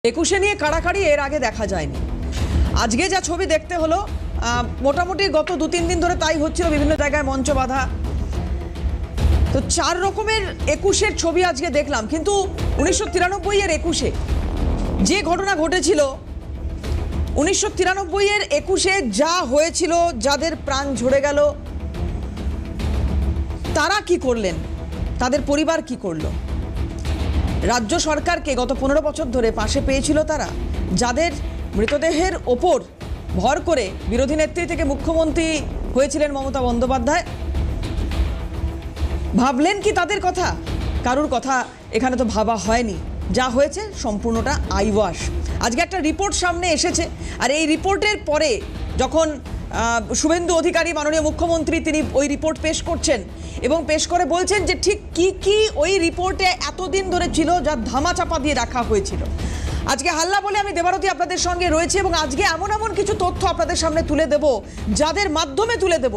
একুশে নিয়ে কাড়াকাড়ি এর আগে দেখা যায়নি। আজকে যা ছবি দেখতে হলো, মোটামুটি গত 2-3 দিন ধরে তাই হচ্ছিল, বিভিন্ন জায়গায় মঞ্চ বাঁধা। তো 4 রকমের একুশের ছবি আজকে দেখলাম, কিন্তু 1993 এর একুশে যে ঘটনা ঘটেছিল, 1993 এর একুশে যা হয়েছিল, যাদের প্রাণ ঝরে গেল, তারা কি করলেন, তাদের পরিবার কি করলো? রাজ্য সরকারকে গত 15 বছর ধরে পাশে পেয়েছিল তারা, যাদের মৃতদেহের ওপর ভর করে বিরোধী নেত্রী থেকে মুখ্যমন্ত্রী হয়েছিলেন মমতা বন্দ্যোপাধ্যায়। ভাবলেন কি তাদের কথা? কারুর কথা এখানে তো ভাবা হয়নি। যা হয়েছে সম্পূর্ণটা আইওয়াশ। আজকে একটা রিপোর্ট সামনে এসেছে, আর এই রিপোর্টের পরে যখন শুভেন্দু অধিকারী মাননীয় মুখ্যমন্ত্রী তিনি ওই রিপোর্ট পেশ করছেন এবং পেশ করে বলছেন যে ঠিক কি কি ওই রিপোর্টে এতদিন ধরে ছিল, যা ধামাচাপা দিয়ে রাখা হয়েছিল। আজকে হাল্লা বলে আমি দেবারতী আপনাদের সঙ্গে রয়েছে, এবং আজকে এমন এমন কিছু তথ্য আপনাদের সামনে তুলে দেব, যাদের মাধ্যমে তুলে দেব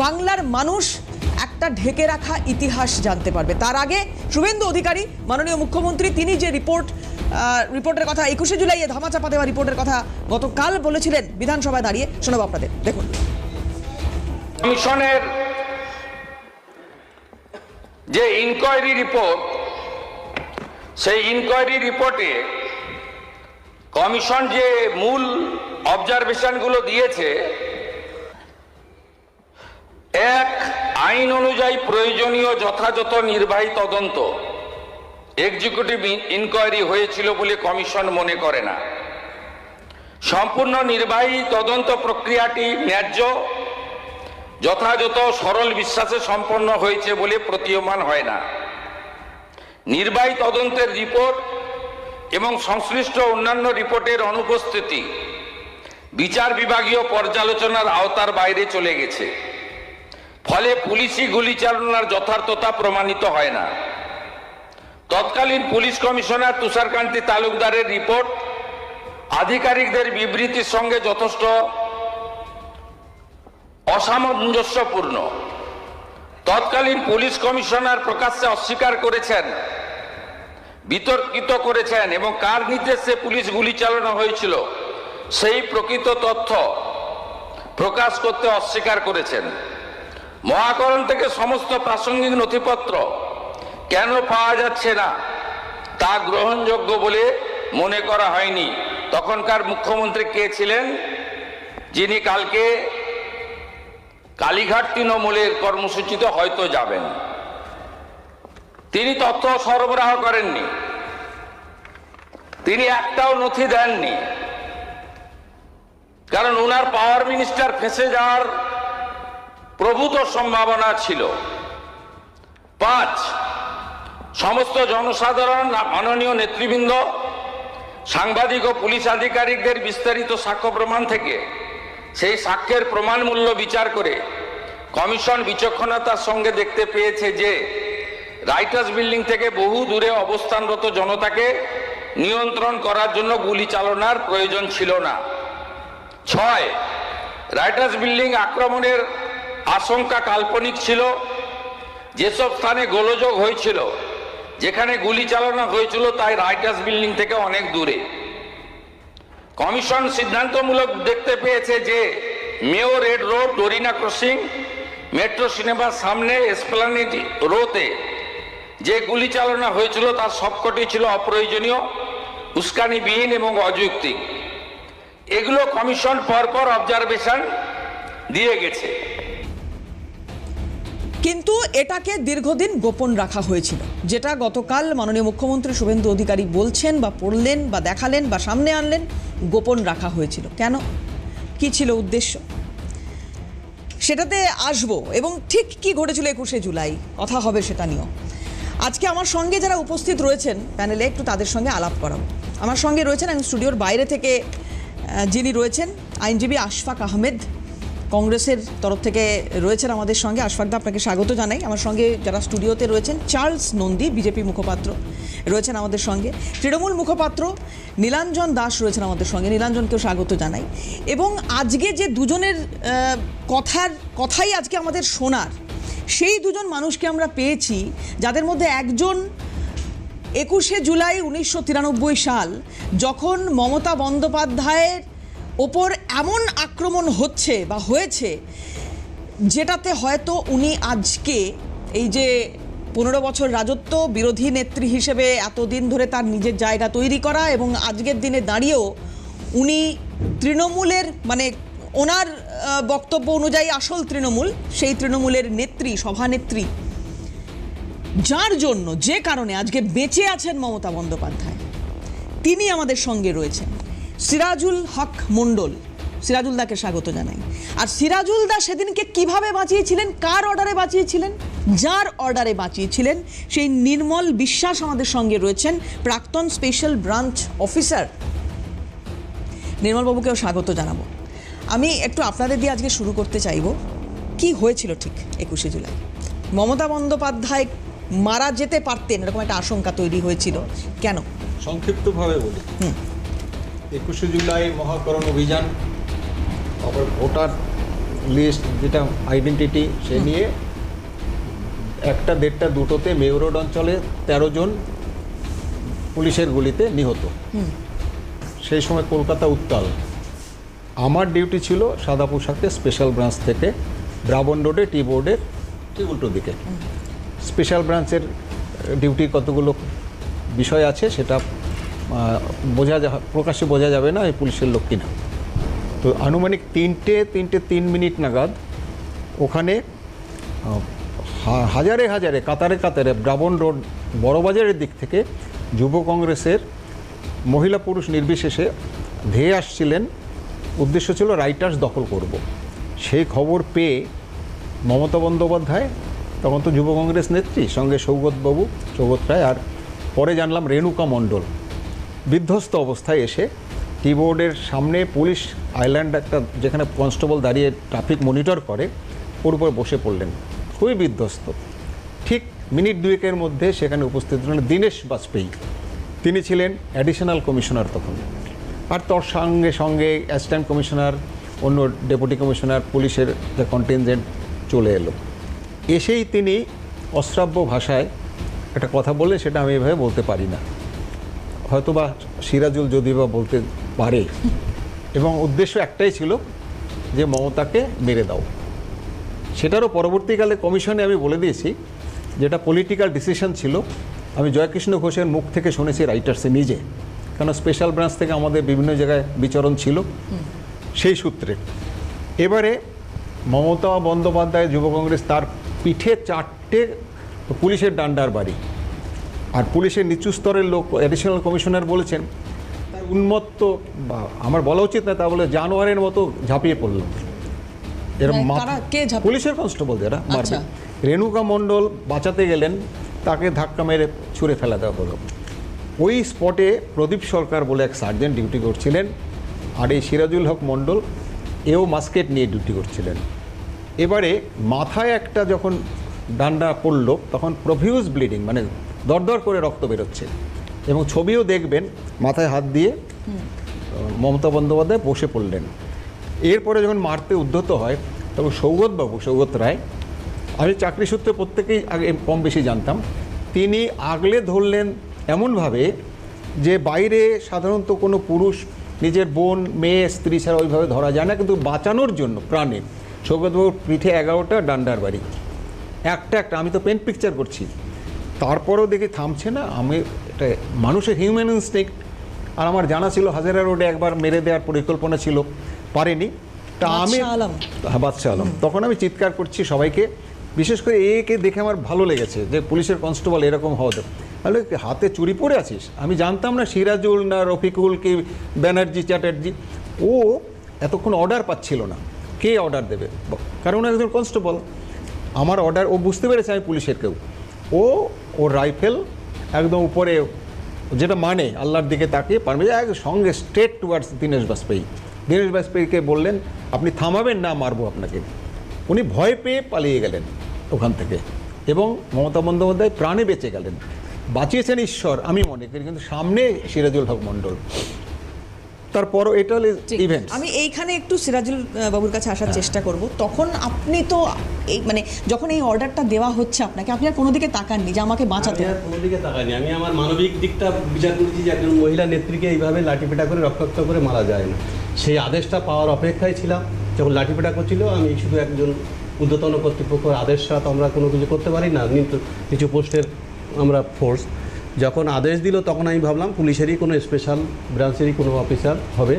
বাংলার মানুষ একটা ঢেকে রাখা ইতিহাস জানতে পারবে। তার আগে শুভেন্দু অধিকারী মাননীয় মুখ্যমন্ত্রী তিনি যে রিপোর্টের কথা, 21শে জুলাই ধামাচাপা দেওয়া রিপোর্টের কথা গতকাল বলেছিলেন বিধানসভায় দাঁড়িয়ে, শোনাবো আপনাদের। দেখুন, কমিশনের যে ইনকোয়ারি রিপোর্ট, সেই ইনকোয়ারি রিপোর্টে কমিশন যে মূল অবজারভেশনগুলো দিয়েছে, এক, আইন অনুযায়ী প্রয়োজনীয় যথাযথ নির্বাহী তদন্ত এক্সিকিউটিভ ইনকোয়ারি হয়েছিল বলে কমিশন মনে করে না। সম্পূর্ণ নির্বাহী তদন্ত প্রক্রিয়াটি ন্যায্য, যথাযথ, সরল বিশ্বাসে সম্পন্ন হয়েছে বলে প্রতীয়মান হয় না। নির্বাহী তদন্তের রিপোর্ট এবং সংশ্লিষ্ট অন্যান্য রিপোর্টের অনুপস্থিতি বিচার বিভাগীয় পর্যালোচনার আওতার বাইরে চলে গেছে, ফলে পুলিশি গুলিচালনার যথার্থতা প্রমাণিত হয় না। তৎকালীন পুলিশ কমিশনার তুষারকান্তি তালুকদারের রিপোর্ট আধিকারিকদের বিবৃতির সঙ্গে যথেষ্ট অসামঞ্জস্যপূর্ণ। তৎকালীন পুলিশ কমিশনার প্রকাশ্যে অস্বীকার করেছেন, বিতর্কিত করেছেন এবং কার নির্দেশে পুলিশ গুলি চালানো হয়েছিল সেই প্রকৃত তথ্য প্রকাশ করতে অস্বীকার করেছেন। মহাকরণ থেকে সমস্ত প্রাসঙ্গিক নথিপত্র কেন পাওয়া যাচ্ছে না তা গ্রহণযোগ্য বলে মনে করা হয়নি। তখনকার মুখ্যমন্ত্রী কে ছিলেন, যিনি কালকে কালীঘাট তৃণমূলের কর্মসূচিতে হয়তো যাবেন? তিনি তথ্য সরবরাহ করেননি, তিনি একটাও নথি দেননি, কারণ ওনার পাওয়ার মিনিস্টার ফেঁসে যাওয়ার প্রভূত সম্ভাবনা ছিল। 5, সমস্ত জনসাধারণ, মাননীয় নেতৃবৃন্দ, সাংবাদিক ও পুলিশ আধিকারিকদের বিস্তারিত সাক্ষ্য প্রমাণ থেকে সেই সাক্ষ্যের প্রমাণ মূল্য বিচার করে কমিশন বিচক্ষণতার সঙ্গে দেখতে পেয়েছে যে রাইটার্স বিল্ডিং থেকে বহু দূরে অবস্থানরত জনতাকে নিয়ন্ত্রণ করার জন্য গুলি চালনার প্রয়োজন ছিল না। 6, রাইটার্স বিল্ডিং আক্রমণের আশঙ্কা কাল্পনিক ছিল। যেসব স্থানে গোলযোগ হয়েছিল, যেখানে গুলি চালানো হয়েছিল, তাই রাইটার্স বিল্ডিং থেকে অনেক দূরে। কমিশন সিদ্ধান্তমূলক দেখতে পেয়েছে যে Mayo Red Road, Dorina crossing, metro সিনেমার সামনে এসপ্লানেড রোতে যে গুলি চালানো হয়েছিল তার সবকটি ছিল অপ্রয়োজনীয়, উস্কানিবিহীন এবং অযৌক্তিক। এগুলো কমিশন পরপর অবজারভেশন দিয়ে গেছে, কিন্তু এটাকে দীর্ঘদিন গোপন রাখা হয়েছিল, যেটা গতকাল মাননীয় মুখ্যমন্ত্রী শুভেন্দু অধিকারী বলছেন বা পড়লেন বা দেখালেন বা সামনে আনলেন। গোপন রাখা হয়েছিল কেন, কি ছিল উদ্দেশ্য, সেটাতে আসবো, এবং ঠিক কি ঘটেছিল 21শে জুলাই কথা হবে সেটা নিয়েও। আজকে আমার সঙ্গে যারা উপস্থিত রয়েছেন প্যানেলে, একটু তাদের সঙ্গে আলাপ করাবো। আমার সঙ্গে রয়েছেন, আমি স্টুডিওর বাইরে থেকে যিনি রয়েছেন, আইনজীবী আশফাক আহমেদ, কংগ্রেসের তরফ থেকে রয়েছেন আমাদের সঙ্গে। আশফাকদা, আপনাকে স্বাগত জানাই। আমার সঙ্গে যারা স্টুডিওতে রয়েছেন, চার্লস নন্দী, বিজেপি মুখপাত্র রয়েছেন আমাদের সঙ্গে, তৃণমূল মুখপাত্র নীলাঞ্জন দাস রয়েছেন আমাদের সঙ্গে, নীলাঞ্জনকেও স্বাগত জানাই। এবং আজকে যে দুজনের কথাই আজকে আমাদের শোনার, সেই দুজন মানুষকে আমরা পেয়েছি, যাদের মধ্যে একজন 21শে জুলাই 1993 সাল যখন মমতা বন্দ্যোপাধ্যায়ের ওপর এমন আক্রমণ হচ্ছে বা হয়েছে, যেটাতে হয়তো উনি আজকে এই যে 15 বছর রাজত্ব, বিরোধী নেত্রী হিসেবে এতদিন ধরে তার নিজের জায়গা তৈরি করা, এবং আজকের দিনে দাঁড়িয়েও উনি তৃণমূলের, মানে ওনার বক্তব্য অনুযায়ী আসল তৃণমূল, সেই তৃণমূলের নেত্রী, সভানেত্রী, যার জন্য, যে কারণে আজকে বেঁচে আছেন মমতা বন্দ্যোপাধ্যায়, তিনি আমাদের সঙ্গে রয়েছেন। সিরাজুল হক মণ্ডল, সিরাজুল দাকে স্বাগত জানাই। আর সিরাজুল দা সেদিনকে কিভাবে বাঁচিয়েছিলেন, কার অর্ডারে বাঁচিয়েছিলেন? যার অর্ডারে বাঁচিয়েছিলেন সেই নির্মল বিশ্বাস আমাদের সঙ্গে রয়েছেন, প্রাক্তন স্পেশাল ব্রাঞ্চ অফিসার। নির্মলবাবুকেও স্বাগত জানাবো। আমি একটু আপনাদের দিয়ে আজকে শুরু করতে চাইব, কি হয়েছিল ঠিক 21শে জুলাই? মমতা বন্দ্যোপাধ্যায় মারা যেতে পারতেন এরকম একটা আশঙ্কা তৈরি হয়েছিল, কেন? সংক্ষিপ্তভাবে বলি, 21শে জুলাই মহাকরণ অভিযান, তারপর ভোটার লিস্ট, যেটা আইডেন্টিটি, সে নিয়ে 1টা, 1:30, 2টোতে মেয়র রোড অঞ্চলে 13 জন পুলিশের গুলিতে নিহত। সেই সময় কলকাতা উত্তাল। আমার ডিউটি ছিল সাদা পোশাকে স্পেশাল ব্রাঞ্চ থেকে ব্রাবন রোডে টি বোর্ডের ঠিক উল্টো দিকে। স্পেশাল ব্রাঞ্চের ডিউটি কতগুলো বিষয় আছে সেটা প্রকাশ্যে বোঝা যাবে না, এই পুলিশের লোক কিনা। তো আনুমানিক 3:03 নাগাদ ওখানে হাজারে হাজারে, কাতারে কাতারে ব্রাবন রোড বড়বাজারের দিক থেকে যুব কংগ্রেসের মহিলা পুরুষ নির্বিশেষে ধেয়ে আসছিলেন। উদ্দেশ্য ছিল রাইটার্স দখল করব। সেই খবর পেয়ে মমতা বন্দ্যোপাধ্যায়, তখন তো যুব কংগ্রেস নেত্রী, সঙ্গে সৌগত রায়, আর পরে জানলাম রেণুকা মণ্ডল, বিধ্বস্ত অবস্থায় এসে টি বোর্ডের সামনে পুলিশ আইল্যান্ড, একটা যেখানে কনস্টেবল দাঁড়িয়ে ট্রাফিক মনিটর করে, ওর উপর বসে পড়লেন, খুবই বিধ্বস্ত। ঠিক মিনিট 2-এর মধ্যে সেখানে উপস্থিত হলেন দীনেশ বাজপেয়ী। তিনি ছিলেন অ্যাডিশনাল কমিশনার তখন, আর তার সঙ্গে সঙ্গে অ্যাসিস্ট্যান্ট কমিশনার, অন্য ডেপুটি কমিশনার, পুলিশের যে কন্টিনজেন্ট চলে এলো। এসেই তিনি অশ্রাব্য ভাষায় একটা কথা বললেন, সেটা আমি এভাবে বলতে পারি না, হয়তোবা সিরাজুল যদি বা বলতে পারে, এবং উদ্দেশ্য একটাই ছিল যে মমতাকে মেরে দাও। সেটারও পরবর্তীকালে কমিশনে আমি বলে দিয়েছি, যেটা পলিটিক্যাল ডিসিশন ছিল। আমি জয়কৃষ্ণ ঘোষের মুখ থেকে শুনেছি, রাইটার্সে নিজে, কেন স্পেশাল ব্রাঞ্চ থেকে আমাদের বিভিন্ন জায়গায় বিচরণ ছিল, সেই সূত্রে। এবারে মমতা বন্দ্যোপাধ্যায়, যুব কংগ্রেস, তার পিঠে 4টে পুলিশের ডান্ডার বাড়ি। আর পুলিশের নিচু স্তরের লোক, অ্যাডিশনাল কমিশনার বলেছেন, তার উন্মত্ত, বা আমার বলা উচিত না, তা বলে জানোয়ারের মতো ঝাঁপিয়ে পড়লাম। পুলিশের কনস্টেবল যারা মারবে। রেণুকা মণ্ডল বাঁচাতে গেলেন, তাকে ধাক্কা মেরে ছুঁড়ে ফেলা দেওয়া হলো। ওই স্পটে প্রদীপ সরকার বলে এক সার্জেন্ট ডিউটি করছিলেন, আর এই সিরাজুল হক মণ্ডল, এও মাস্কেট নিয়ে ডিউটি করছিলেন। এবারে মাথায় একটা যখন ডান্ডা পড়ল, তখন প্রভিউজ ব্লিডিং, মানে দরদর করে রক্ত বেরোচ্ছে, এবং ছবিও দেখবেন, মাথায় হাত দিয়ে মমতা বন্দ্যোপাধ্যায় বসে পড়লেন। এরপরে যখন মারতে উদ্যত হয়, তখন সৌগত রায়, আমি চাকরি সূত্রে প্রত্যেকেই আগে কম বেশি জানতাম, তিনি আগলে ধরলেন এমনভাবে যে বাইরে সাধারণত কোনো পুরুষ নিজের বোন, মেয়ে, স্ত্রী ছাড়া ওইভাবে ধরা যায় না, কিন্তু বাঁচানোর জন্য প্রাণে সৌগতবাবুর পিঠে 11টা ডান্ডার বাড়ি, একটা, আমি তো পেন পিকচার করছি। তারপরেও দেখি থামছে না। আমি এটা মানুষের হিউম্যান ইনস্টিংক্ট, আর আমার জানা ছিল হাজারা রোডে একবার মেরে দেওয়ার পরিকল্পনা ছিল, পারেনি। তা আমি বাদশা আলম, তখন আমি চিৎকার করছি সবাইকে, বিশেষ করে একে দেখে আমার ভালো লেগেছে যে পুলিশের কনস্টেবল এরকম হওয়া। তাহলে হাতে চুরি পরে আছিস? আমি জানতাম না সিরাজুল না রফিকুল কি ব্যানার্জি চ্যাটার্জি। ও এতক্ষণ অর্ডার পাচ্ছিল না, কে অর্ডার দেবে, কারণ একজন কনস্টেবল। আমার অর্ডার ও বুঝতে পেরেছে আমি পুলিশের কেউ। ওর রাইফেল একদম উপরে, যেটা মানে আল্লাহর দিকে তাকিয়ে পারবে, সঙ্গে স্ট্রেট টুয়ার্ডস দীনেশ বাজপেয়ীকে বললেন, আপনি থামাবেন না, মারবো আপনাকে। উনি ভয় পেয়ে পালিয়ে গেলেন ওখান থেকে, এবং মমতা বন্দ্যোপাধ্যায় প্রাণে বেঁচে গেলেন। বাঁচিয়েছেন ঈশ্বর আমি মনে করি, কিন্তু সামনে সিরাজুল হক মণ্ডল। তারপর এটা হলো ঠিক। ইভেন্ট। আমি এইখানে একটু সিরাজুল বাবুর কাছে আসার চেষ্টা করব। তখন আপনি তো এই মানে যখন এই অর্ডারটা দেওয়া হচ্ছে আপনাকে, আপনি আর কোনো দিকে তাকাননি যে আমাকে বাঁচাতে আমি আর হবে? কোনো দিকে তাকাইনি, আমি আমার মানবিক দিকটা বিচার করেছি যে একজন মহিলা নেত্রীকে এইভাবে লাঠিপেটা করে রক্তাক্ত করে মারা যায় না। সেই আদেশটা পাওয়ার অপেক্ষায় ছিলাম। যখন লাঠিপেটা করছিল আমি শুধু একজন ঊর্ধ্বতন কর্তৃপক্ষের আদেশটা তো আমরা কোনো কিছু করতে পারি না, কিছু পোস্টের আমরা ফোর্স। যখন আদেশ দিল তখন আমি ভাবলাম পুলিশেরই কোনো স্পেশাল ব্রাঞ্চেরই কোনো অফিসার হবে।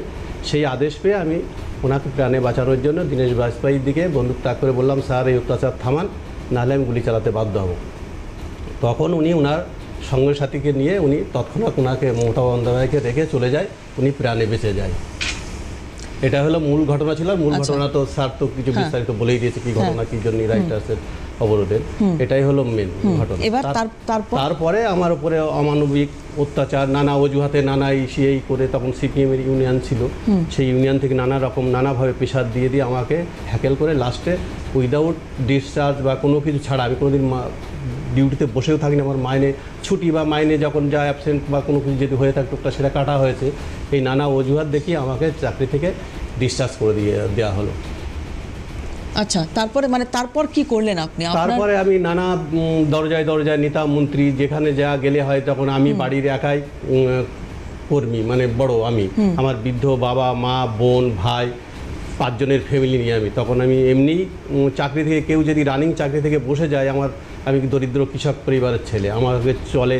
সেই আদেশ পেয়ে আমি ওনাকে প্রাণে বাঁচানোর জন্য দীনেশ বাজপেয়ীর দিকে বন্দুক তাক করে বললাম, স্যার এই অত্যাচার থামান, নাহলে আমি গুলি চালাতে বাধ্য হব। তখন উনি ওনার সঙ্গে সাথীকে নিয়ে উনি তৎক্ষণাৎ ওনাকে মমতা বন্দ্যোপাধ্যায়কে রেখে চলে যায়, উনি প্রাণে বেঁচে যায়। এটা হলো মূল ঘটনা ছিল। আর মূল আচ্ছা। ঘটনা তো স্যার তো কিছু হ্যাঁ। বিস্তারিত বলেই দিয়েছে কি ঘটনা, কি জন্য রাইটার্সের অবরোধের, এটাই হলো মেন ঘটনা। এবার তারপরে আমার উপরে অমানবিক অত্যাচার নানা অজুহাতে, নানা এই করে, তখন সিপিএমের ইউনিয়ন ছিল, সেই ইউনিয়ন থেকে নানা রকম নানাভাবে প্রেশার দিয়ে দিয়ে আমাকে হ্যাকেল করে লাস্টে উইদাউট ডিসচার্জ বা কোনো কিছু ছাড়া, আমি কোনোদিন ডিউটিতে বসেও থাকিনি, আমার মাইনে ছুটি বা মাইনে যখন যা অ্যাবসেন্ট বা কোনো কিছু যদি হয়ে থাকতো সেটা কাটা হয়েছে। এই নানা অজুহাত দেখিয়ে আমাকে চাকরি থেকে ডিসচার্জ করে দেওয়া হলো। আচ্ছা, তারপরে মানে তারপর কি করলেন আপনি? তারপরে আমি নানা দরজায় দরজায় নেতা মন্ত্রী যেখানে যা গেলে হয়, তখন আমি বাড়ির একাই কর্মী, মানে বড় আমি, আমার বৃদ্ধ বাবা মা বোন ভাই 5 জনের ফ্যামিলি নিয়ে তখন আমি এমনি চাকরি থেকে, কেউ যদি রানিং চাকরি থেকে বসে যায়, আমি দরিদ্র কৃষক পরিবারের ছেলে, আমাকে চলে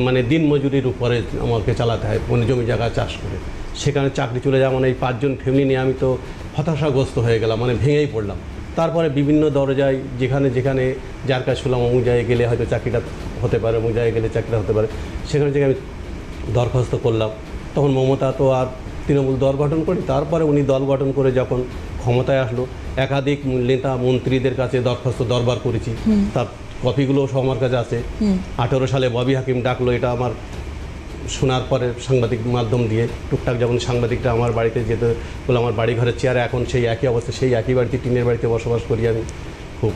মানে দিন মজুরির উপরে আমাকে চালাতে হয়, মানে জমি জায়গা চাষ করে। সেখানে চাকরি চলে যাওয়া মানে এই 5 জন ফ্যামিলি নিয়ে আমি তো হতাশাগ্রস্ত হয়ে গেলাম, মানে ভেঙেই পড়লাম। তারপরে বিভিন্ন দরজায় যেখানে যেখানে যার কাজ শুনলাম অমুক জায়গায় গেলে হয়তো চাকরিটা হতে পারে, অমুক জায়গায় গেলে চাকরিটা হতে পারে, সেখানে থেকে আমি দরখাস্ত করলাম। তখন মমতা তো আর তৃণমূল দল গঠন করি। তারপরে উনি দল গঠন করে যখন ক্ষমতায় আসলো, একাধিক নেতা মন্ত্রীদের কাছে দরখাস্ত দরবার করেছি, তার কপিগুলো সব আমার কাছে আছে। 18 সালে ববি হাকিম ডাকলো, এটা আমার শোনার পরে সাংবাদিক মাধ্যম দিয়ে টুকটাক যখন সাংবাদিকরা আমার বাড়িতে যেতে বলে, আমার বাড়ি ঘরের চেয়ারে এখন সেই একই অবস্থা, সেই একই বাড়িতে টিনের বাড়িতে বসবাস করি আমি। খুব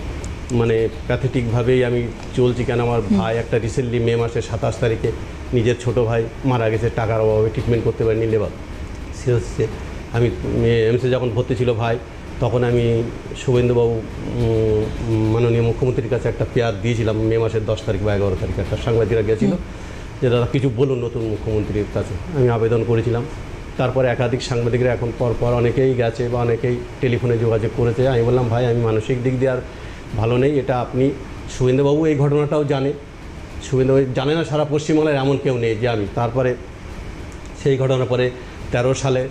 মানে প্যাথেটিকভাবেই আমি চলছি। কেন আমার ভাই একটা রিসেন্টলি মে মাসের 27 তারিখে নিজের ছোট ভাই মারা গেছে, টাকার অভাবে ট্রিটমেন্ট করতে পারিনি, লেবার সিরিয়াসে। আমি এমসে যখন ভর্তি ছিল ভাই, তখন আমি শুভেন্দুবাবু মাননীয় মুখ্যমন্ত্রীর কাছে একটা পেয়ার দিয়েছিলাম মে মাসের 10 তারিখ বা 11 তারিখ। একটা সাংবাদিকরা গিয়েছিল যে দাদা কিছু বলুন নতুন মুখ্যমন্ত্রীর কাছে, আমি আবেদন করেছিলাম। তারপরে একাধিক সাংবাদিকরা এখন পরপর অনেকেই গেছে বা অনেকেই টেলিফোনে যোগাযোগ করেছে। আমি বললাম ভাই আমি মানসিক দিক দিয়ে আর ভালো নেই, এটা আপনি শুভেন্দুবাবু এই ঘটনাটাও জানে, শুভেন্দুবাবু জানে না সারা পশ্চিমবাংলার এমন কেউ নেই যে আমি। তারপরে সেই ঘটনার পরে 13 সালে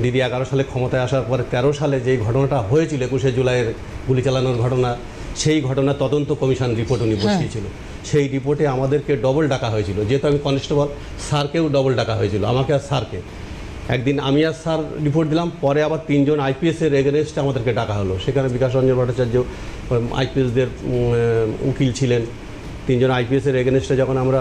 দিদি 11 সালে ক্ষমতায় আসার পরে 13 সালে যেই ঘটনাটা হয়েছিল 21শে জুলাইয়ের গুলি চালানোর ঘটনা, সেই ঘটনা তদন্ত কমিশন রিপোর্ট উনি বসিয়েছিল। সেই রিপোর্টে আমাদেরকে ডবল ডাকা হয়েছিল, যেহেতু আমি কনস্টেবল, স্যারকেও ডবল ডাকা হয়েছিল, আমাকে আর স্যারকে। একদিন আমি আর স্যার রিপোর্ট দিলাম, পরে আবার 3 জন আইপিএসের এগেনস্টে আমাদেরকে ডাকা হলো। সেখানে বিকাশ রঞ্জন ভট্টাচার্য আইপিএসদের উকিল ছিলেন। 3 জন আইপিএসের এগেনস্টে যখন আমরা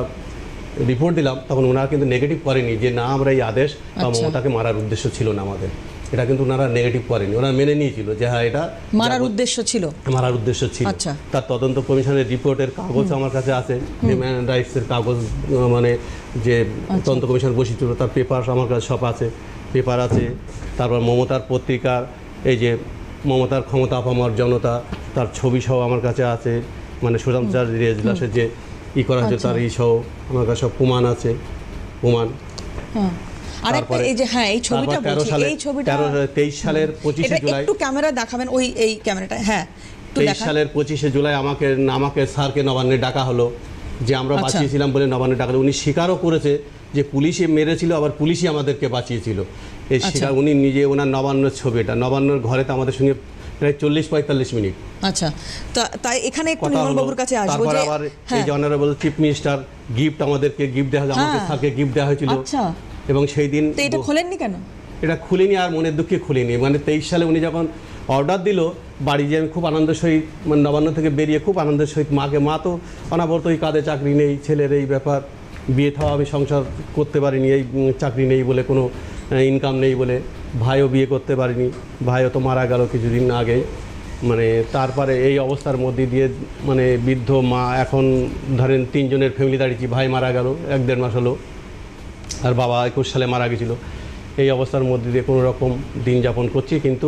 রিপোর্ট দিলাম, তখন ওনারা কিন্তু নেগেটিভ করেনি যে না আমরা এই আদেশ বা মমতাকে মারার উদ্দেশ্য ছিল না আমাদের, এটা কিন্তু ওনারা নেগেটিভ করেনি, ওনারা মেনে নিয়েছিল যে হ্যাঁ এটা মারার উদ্দেশ্য ছিল, মারার উদ্দেশ্য ছিল। আচ্ছা। তার তদন্ত কমিশনের রিপোর্টের কাগজ আমার কাছে আছে, হিউম্যান রাইটসের কাগজ, মানে যে তদন্ত কমিশন বসেছিল তার পেপার আমার কাছে সব আছে, পেপার আছে। তারপর মমতার পত্রিকার এই যে মমতার ক্ষমতা আপামর জনতা, তার ছবি সহ আমার কাছে আছে, মানে সুরামচার রেজলাসের যে করা হয়েছে তার সহ আমার কাছে সব প্রমাণ আছে, প্রমাণ। আর একটা এই যে হ্যাঁ এই ছবিটা বলছি, এই ছবিটা 23 সালের 25শে জুলাই, একটু ক্যামেরা দেখাবেন, ওই এই ক্যামেরাটা, হ্যাঁ 23 সালের 25শে জুলাই আমাকে স্যারকে নবান্নে ডাকা হলো, যে আমরা বাঁচিয়েছিলাম বলে নবান্নে ডাকা হলো। উনি স্বীকারও করেছে যে পুলিশে মেরেছিল, আবার পুলিশই আমাদেরকে বাঁচিয়েছিল। এই স্বীকার উনি নিজে, ওনার নবান্নের ছবিটা, নবান্নের ঘরে তো আমাদের সঙ্গে প্রায় 40-45 মিনিট। আচ্ছা, তাই এখানে একটু নির্মল বাবুর কাছে আসবো। তারপর আবার এই যে অনারেবল চিফ মিনিস্টার গিফট আমাদেরকে গিফট দেওয়া হয়েছে, আমাকে স্যারকে গিফট দেওয়া হয়েছিল। আচ্ছা, এবং সেই দিন এটা খোলেননি কেন? এটা খুলিনি, আর মনের দুঃখে খুলিনি। মানে 23 সালে উনি যখন অর্ডার দিল বাড়ি, যে আমি খুব আনন্দের সহিত, মানে নবান্ন থেকে বেরিয়ে খুব আনন্দের সহিত মাকে, মা তো অনাবর্তই কাঁধে, চাকরি নেই, ছেলের এই ব্যাপার, বিয়ে থাওয়া, আমি সংসার করতে পারিনি, এই চাকরি নেই বলে, কোনো ইনকাম নেই বলে। ভাইও বিয়ে করতে পারিনি, ভাইও তো মারা গেল কিছুদিন আগেই। মানে তারপরে এই অবস্থার মধ্যে দিয়ে, মানে বৃদ্ধ মা, এখন ধরেন 3 জনের ফ্যামিলি দাঁড়িয়েছি, ভাই মারা গেল 1-1.5 মাস হলো, আর বাবা 21 সালে মারা গেছিলো। এই অবস্থার মধ্যে দিয়ে কোনো রকম দিন যাপন করছি। কিন্তু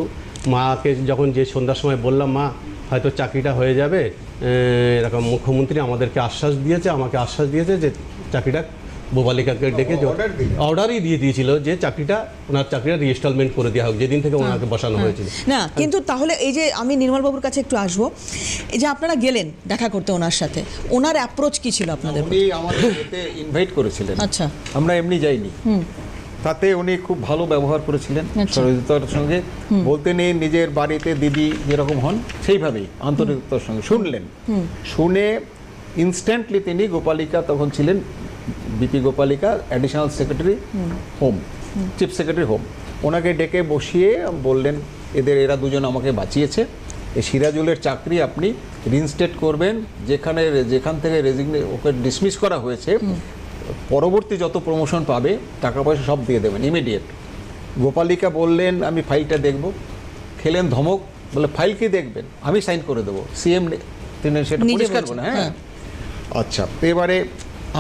মাকে যখন যে সন্ধ্যার সময় বললাম, মা হয়তো চাকরিটা হয়ে যাবে, এরকম মুখ্যমন্ত্রী আমাদেরকে আশ্বাস দিয়েছে, আমাকে আশ্বাস দিয়েছে যে চাকরিটা বোবালিকাকে ডেকে অর্ডারই দিয়ে দিয়েছিল যে চাকরিটা, ওনার চাকরিটা রিইনস্টলমেন্ট করে দেওয়া হোক, যেদিন থেকে ওনাকে বসানো হয়েছিল। না কিন্তু তাহলে এই যে আমি নির্মলবাবুর কাছে একটু আসবো, এই যে আপনারা গেলেন দেখা করতে ওনার সাথে, ওনার অ্যাপ্রোচ কি ছিল আপনাদের? উনি আমাদের এতে ইনভাইট করেছিলেন, আচ্ছা, আমরা এমনি যাইনি। তাতে উনি খুব ভালো ব্যবহার করেছিলেন আচ্ছা। সরোজিতার সঙ্গে, বলতে নেই নিজের বাড়িতে দিদি যেরকম হন সেইভাবেই আন্তরিকতার সঙ্গে শুনলেন। শুনে ইনস্ট্যান্টলি তিনি গোপালিকা, তখন ছিলেন BP Gopalika, additional secretary home, chief secretary home, ওনাকে ডেকে বসিয়ে বললেন এরা দুজন আমাকে বাঁচিয়েছে, এই সিরাজুলের চাকরি আপনি রিইনস্টেট করবেন, যেখান থেকে ওকে ডিসমিস করা হয়েছে, পরবর্তী যত প্রমোশন পাবে টাকা পয়সা সব দিয়ে দেবেন ইমিডিয়েট। গোপালিকা বললেন আমি ফাইলটা দেখব, খেলেন ধমক, বলে ফাইল কি দেখবেন, আমি সাইন করে দেবো, সিএম তিনি সেটা নিজে পরিষ্কার বলছেন, বলেন। হ্যাঁ, হ্যাঁ। আচ্ছা, তো এবারে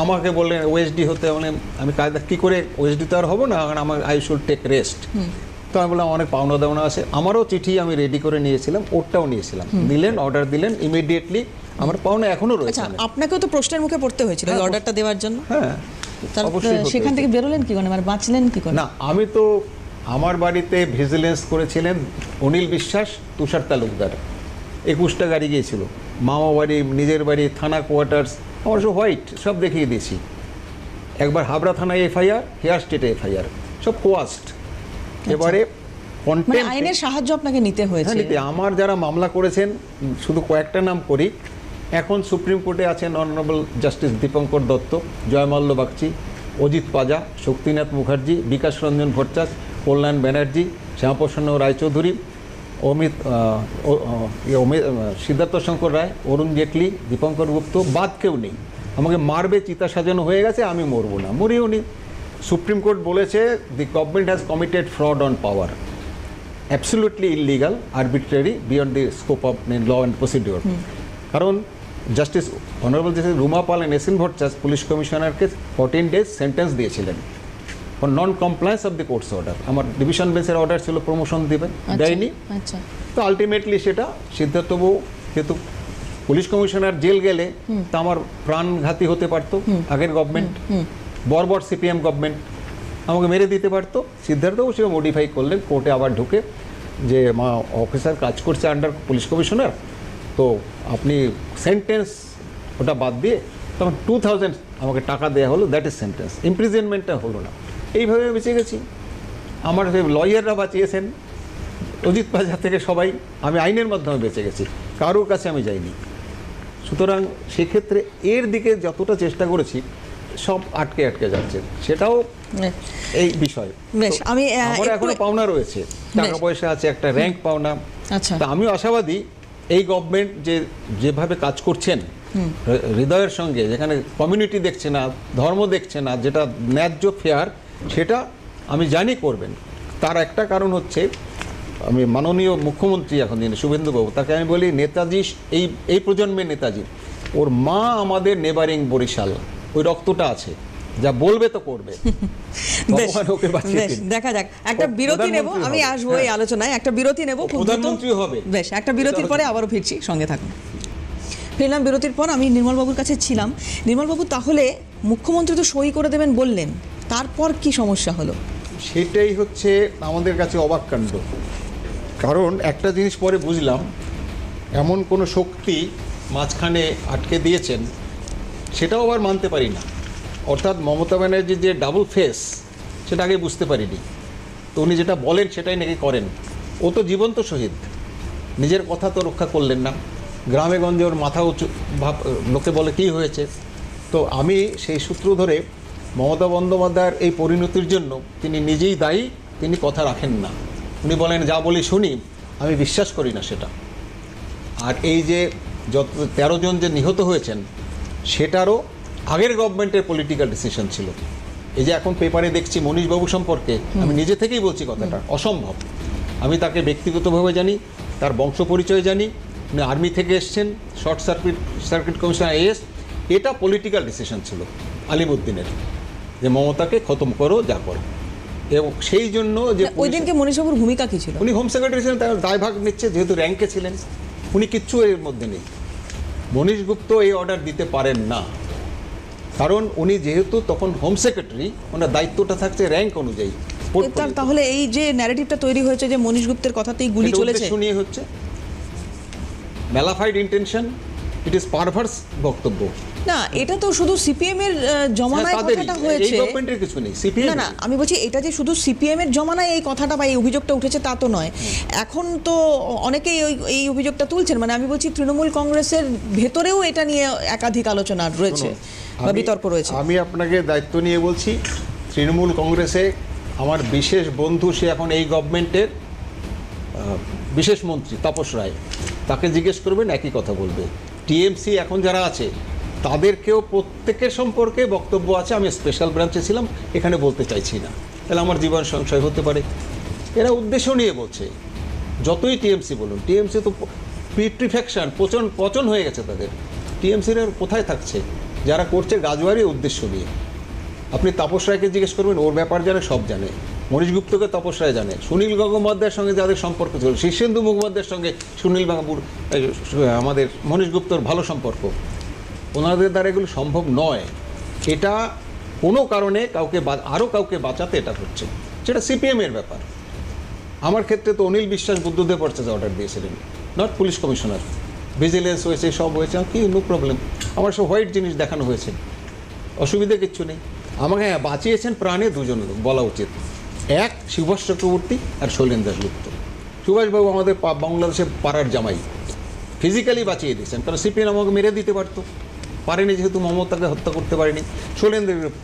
আমাকে বললেন ওএসডি হতে, মানে আমি কায়দা কী করে, ওএসডি তো আর হবো না, কারণ আমার আই শুড টেক রেস্ট। তো আমি বললাম অনেক পাওনা দাওনা আছে, আমারও চিঠি আমি রেডি করে নিয়েছিলাম, ওরটাও নিয়েছিলাম, দিলেন, অর্ডার দিলেন ইমিডিয়েটলি, আমার পাওনা এখনও রয়েছে। আচ্ছা, আপনাকেও তো প্রশ্নের মুখে পড়তে হয়েছিল এই অর্ডারটা দেওয়ার জন্য। হ্যাঁ, তাহলে অবশ্যই হতে সেখান থেকে বেরোলেন কি করে, মানে বাঁচলেন কি করে? না, আমি তো আমার বাড়িতে ভিজিলেন্স করেছিলেন অনিল বিশ্বাস, তুষার তালুকদার, 21টা গাড়ি গিয়েছিল, মামা বাড়ি, নিজের বাড়ি, থানা কোয়ার্টার্স, আমার সব হোয়াইট, সব দেখিয়ে দিয়েছি। একবার হাবড়া থানায় এফআইআর, হেয়ার স্টেটে এফআইআর, সব কোয়াস্ট। এবারে মানে আইনের সাহায্য আপনাকে নিতে হয়েছে। আমার যারা মামলা করেছেন, শুধু কয়েকটা নাম করি, এখন সুপ্রিম কোর্টে আছেন অনারেবল জাস্টিস দীপঙ্কর দত্ত, জয়মাল্য বাগচি, অজিত পাজা, শক্তিনাথ মুখার্জি, বিকাশ রঞ্জন ভট্টাচ, কল্যাণ ব্যানার্জি, শ্যামাপ্রসন্ন রায়চৌধুরী, সিদ্ধার্থ শঙ্কর রায়, অরুণ জেটলি, দীপঙ্কর গুপ্ত, বাদ কেউ নেই। আমাকে মারবে, চিতা সাজানো হয়ে গেছে, আমি মরবো না, মরিও নি। সুপ্রিম কোর্ট বলেছে the government has committed fraud on power, absolutely illegal, arbitrary, beyond the scope of law and procedure. কারণ justice honourable justice Ruma Pal and SN Bhattacharya police কমিশনারকে 14 days সেন্টেন্স দিয়েছিলেন for non compliance of the court's order. আমার division বেঞ্চের order ছিল promotion দিবেন, দেয়নি। আচ্ছা, তো আলটিমেটলি সেটা সিদ্ধার্থবাবু, যেহেতু পুলিশ কমিশনার জেল গেলে তা আমার প্রাণঘাতী হতে পারতো, আগের গভর্নমেন্ট, বর্বর সিপিএম গভর্নমেন্ট আমাকে মেরে দিতে পারতো। সিদ্ধার্থবাবু সেটা মডিফাই করলেন, কোর্টে আবার ঢুকে যে মা অফিসার কাজ করছে আন্ডার পুলিশ কমিশনার, তো আপনি সেন্টেন্স ওটা বাদ দিয়ে তখন 2000 আমাকে টাকা দেওয়া হলো, দ্যাট ইজ সেন্টেন্স, ইমপ্রিজনমেন্টটা হলো না। এইভাবে বেঁচে গেছি। আমার লয়াররা বাঁচিয়েছেন, অজিত পাজা থেকে সবাই, আমি আইনের মাধ্যমে বেঁচে গেছি, কারোর কাছে আমি যাইনি। সুতরাং সেক্ষেত্রে এর দিকে যতটা চেষ্টা করেছি সব আটকে যাচ্ছে, সেটাও এই বিষয়। আমি আমার এখনো পাওনা রয়েছে, টাকা পয়সা আছে, একটা র্যাঙ্ক পাওনা। আচ্ছা, তা আমিও আশাবাদী এই গভর্নমেন্ট যেভাবে কাজ করছেন হৃদয়ের সঙ্গে, যেখানে কমিউনিটি দেখছে না, ধর্ম দেখছে না, যেটা ন্যায্য ফেয়ার, সেটা আমি জানি করবেন। তার একটা কারণ হচ্ছে আমি মাননীয় মুখ্যমন্ত্রী এখন যিনি শুভেন্দুবাবু, তাকে আমি বলি নেতাজি, এই প্রজন্মের নেতাজি, ওর মা আমাদের নেবারিং বরিশাল, ওই রক্তটা আছে, যা বলবে তো করবে। দেখা যাক, একটা বিরতি নেব, আমি আসবো এই আলোচনায়, একটা বিরতি নেব, প্রধানমন্ত্রী হবে। বেশ, একটা বিরতির পরে আবারও ফিরছি, সঙ্গে থাকুন। ফিরলাম বিরতির পর। আমি নির্মলবাবুর কাছে ছিলাম। নির্মলবাবু, তাহলে মুখ্যমন্ত্রী তো সই করে দেবেন বললেন, তারপর কি সমস্যা হলো? সেটাই হচ্ছে আমাদের কাছে অবাক কাণ্ড। কারণ একটা জিনিস পরে বুঝলাম, এমন কোনো শক্তি মাঝখানে আটকে দিয়েছেন, সেটাও আবার মানতে পারি না। অর্থাৎ মমতা ব্যানার্জির যে ডাবল ফেস, সেটা আগে বুঝতে পারিনি। তো উনি যেটা বলেন সেটাই নাকি করেন। ও তো জীবন্ত শহীদ, নিজের কথা তো রক্ষা করলেন না, গ্রামে গঞ্জে ওর মাথা উঁচু ভাব, লোকে বলে কী হয়েছে। তো আমি সেই সূত্র ধরে মমতা বন্দ্যোপাধ্যায়ের এই পরিণতির জন্য তিনি নিজেই দায়ী, তিনি কথা রাখেন না। উনি বলেন যা বলি শুনি, আমি বিশ্বাস করি না সেটা। আর এই যে যত 13 জন যে নিহত হয়েছেন, সেটারও আগের গভর্নমেন্টের পলিটিক্যাল ডিসিশন ছিল। এই যে এখন পেপারে দেখছি মনীশবাবু সম্পর্কে, আমি নিজে থেকেই বলছি কথাটা অসম্ভব। আমি তাকে ব্যক্তিগতভাবে জানি, তার বংশ পরিচয় জানি, উনি আর্মি থেকে এসছেন, শর্ট সার্কিট কমিশন আইএস। এটা পলিটিক্যাল ডিসিশন ছিল আলিমুদ্দিনের, যে মমতাকে খতম করো, যা করো। এবং সেই জন্য যে ওই দিনকে মনীষবাবুর ভূমিকা কি ছিল? উনি হোম সেক্রেটারি ছিলেন, তার দায়ভাগ নিচ্ছে, যেহেতু র্যাঙ্কে ছিলেন। উনি কিচ্ছু এর মধ্যে নেই। মনীশ গুপ্ত এই অর্ডার দিতে পারেন না, কারণ উনি যেহেতু তখন হোম সেক্রেটারি, ওনার দায়িত্বটা থাকছে র্যাঙ্ক অনুযায়ী। তাহলে এই যে ন্যারেটিভটা তৈরি হয়েছে যে মনীশ গুপ্তের কথাতেই গুলি চলেছে, শুনিয়ে হচ্ছে ম্যালাফাইড ইন্টেনশন, ইট ইজ পারভার্স বক্তব্য। না, এটা তো শুধু সিপিএম এর জমানায় কথাটা হয়েছে, এই গভর্নমেন্টের কিছু নেই। সিপিএম না, আমি বলছি এটা যে শুধু সিপিএম এর জমানায় এই কথাটা বা এই অভিযোগটা উঠেছে তা তো নয়। এখন তো অনেকেই এই অভিযোগটা তুলছেন, মানে আমি বলছি তৃণমূল কংগ্রেসের ভেতরেও এটা নিয়ে একাধিক আলোচনা রয়েছে বা বিতর্ক রয়েছে। আমি আপনাকে দায়িত্ব নিয়ে বলছি, তৃণমূল কংগ্রেসে আমার বিশেষ বন্ধু, সে এখন এই গভর্নমেন্টের বিশেষ মন্ত্রী তাপস রায়, তাকে জিজ্ঞেস করবেন একই কথা বলবে। টিএমসি এখন যারা আছে তাদেরকেও প্রত্যেকের সম্পর্কে বক্তব্য আছে। আমি স্পেশাল ব্রাঞ্চে ছিলাম, এখানে বলতে চাইছি না, তাহলে আমার জীবন সংশয় হতে পারে। এরা উদ্দেশ্য নিয়ে বলছে, যতই টিএমসি বলুন, টিএমসি তো পিট্রিফ্যাকশন, পচন হয়ে গেছে তাদের। টিএমসির আর কোথায় থাকছে? যারা করছে গাজওয়ারি উদ্দেশ্য নিয়ে। আপনি তাপস রায়কে জিজ্ঞেস করবেন, ওর ব্যাপার জানে, সব জানে। মনীশ গুপ্তকে তাপস রায় জানে। সুনীল গঙ্গোপাধ্যায়ের সঙ্গে যাদের সম্পর্ক ছিল, শীর্ষেন্দু মুখোপাধ্যায়ের সঙ্গে সুনীল বাবুর, আমাদের মনীশ গুপ্তর ভালো সম্পর্ক, ওনাদের দ্বারা এগুলো সম্ভব নয়। এটা কোনো কারণে আরও কাউকে বাঁচাতে এটা হচ্ছে, সেটা সিপিএমের ব্যাপার। আমার ক্ষেত্রে তো অনিল বিশ্বাস বুদ্ধদেব ভট্টাচার্য অর্ডার দিয়েছিলেন, নট পুলিশ কমিশনার। ভিজিলেন্স হয়েছে, সব হয়েছে, কি নো প্রবলেম। আমার সব হোয়াইট জিনিস দেখানো হয়েছে, অসুবিধা কিচ্ছু নেই। আমাকে বাঁচিয়েছেন প্রাণে দুজন লোক বলা উচিত, এক সুভাষ চক্রবর্তী আর শৈলেন দাশগুপ্ত। সুভাষবাবু আমাদের বাংলাদেশের পাড়ার জামাই, ফিজিক্যালি বাঁচিয়ে দিয়েছেন, কারণ সিপিএম আমাকে মেরে দিতে পারেনি, যেহেতু মমতাকে হত্যা করতে পারেনি। শৈলেন দাশগুপ্ত,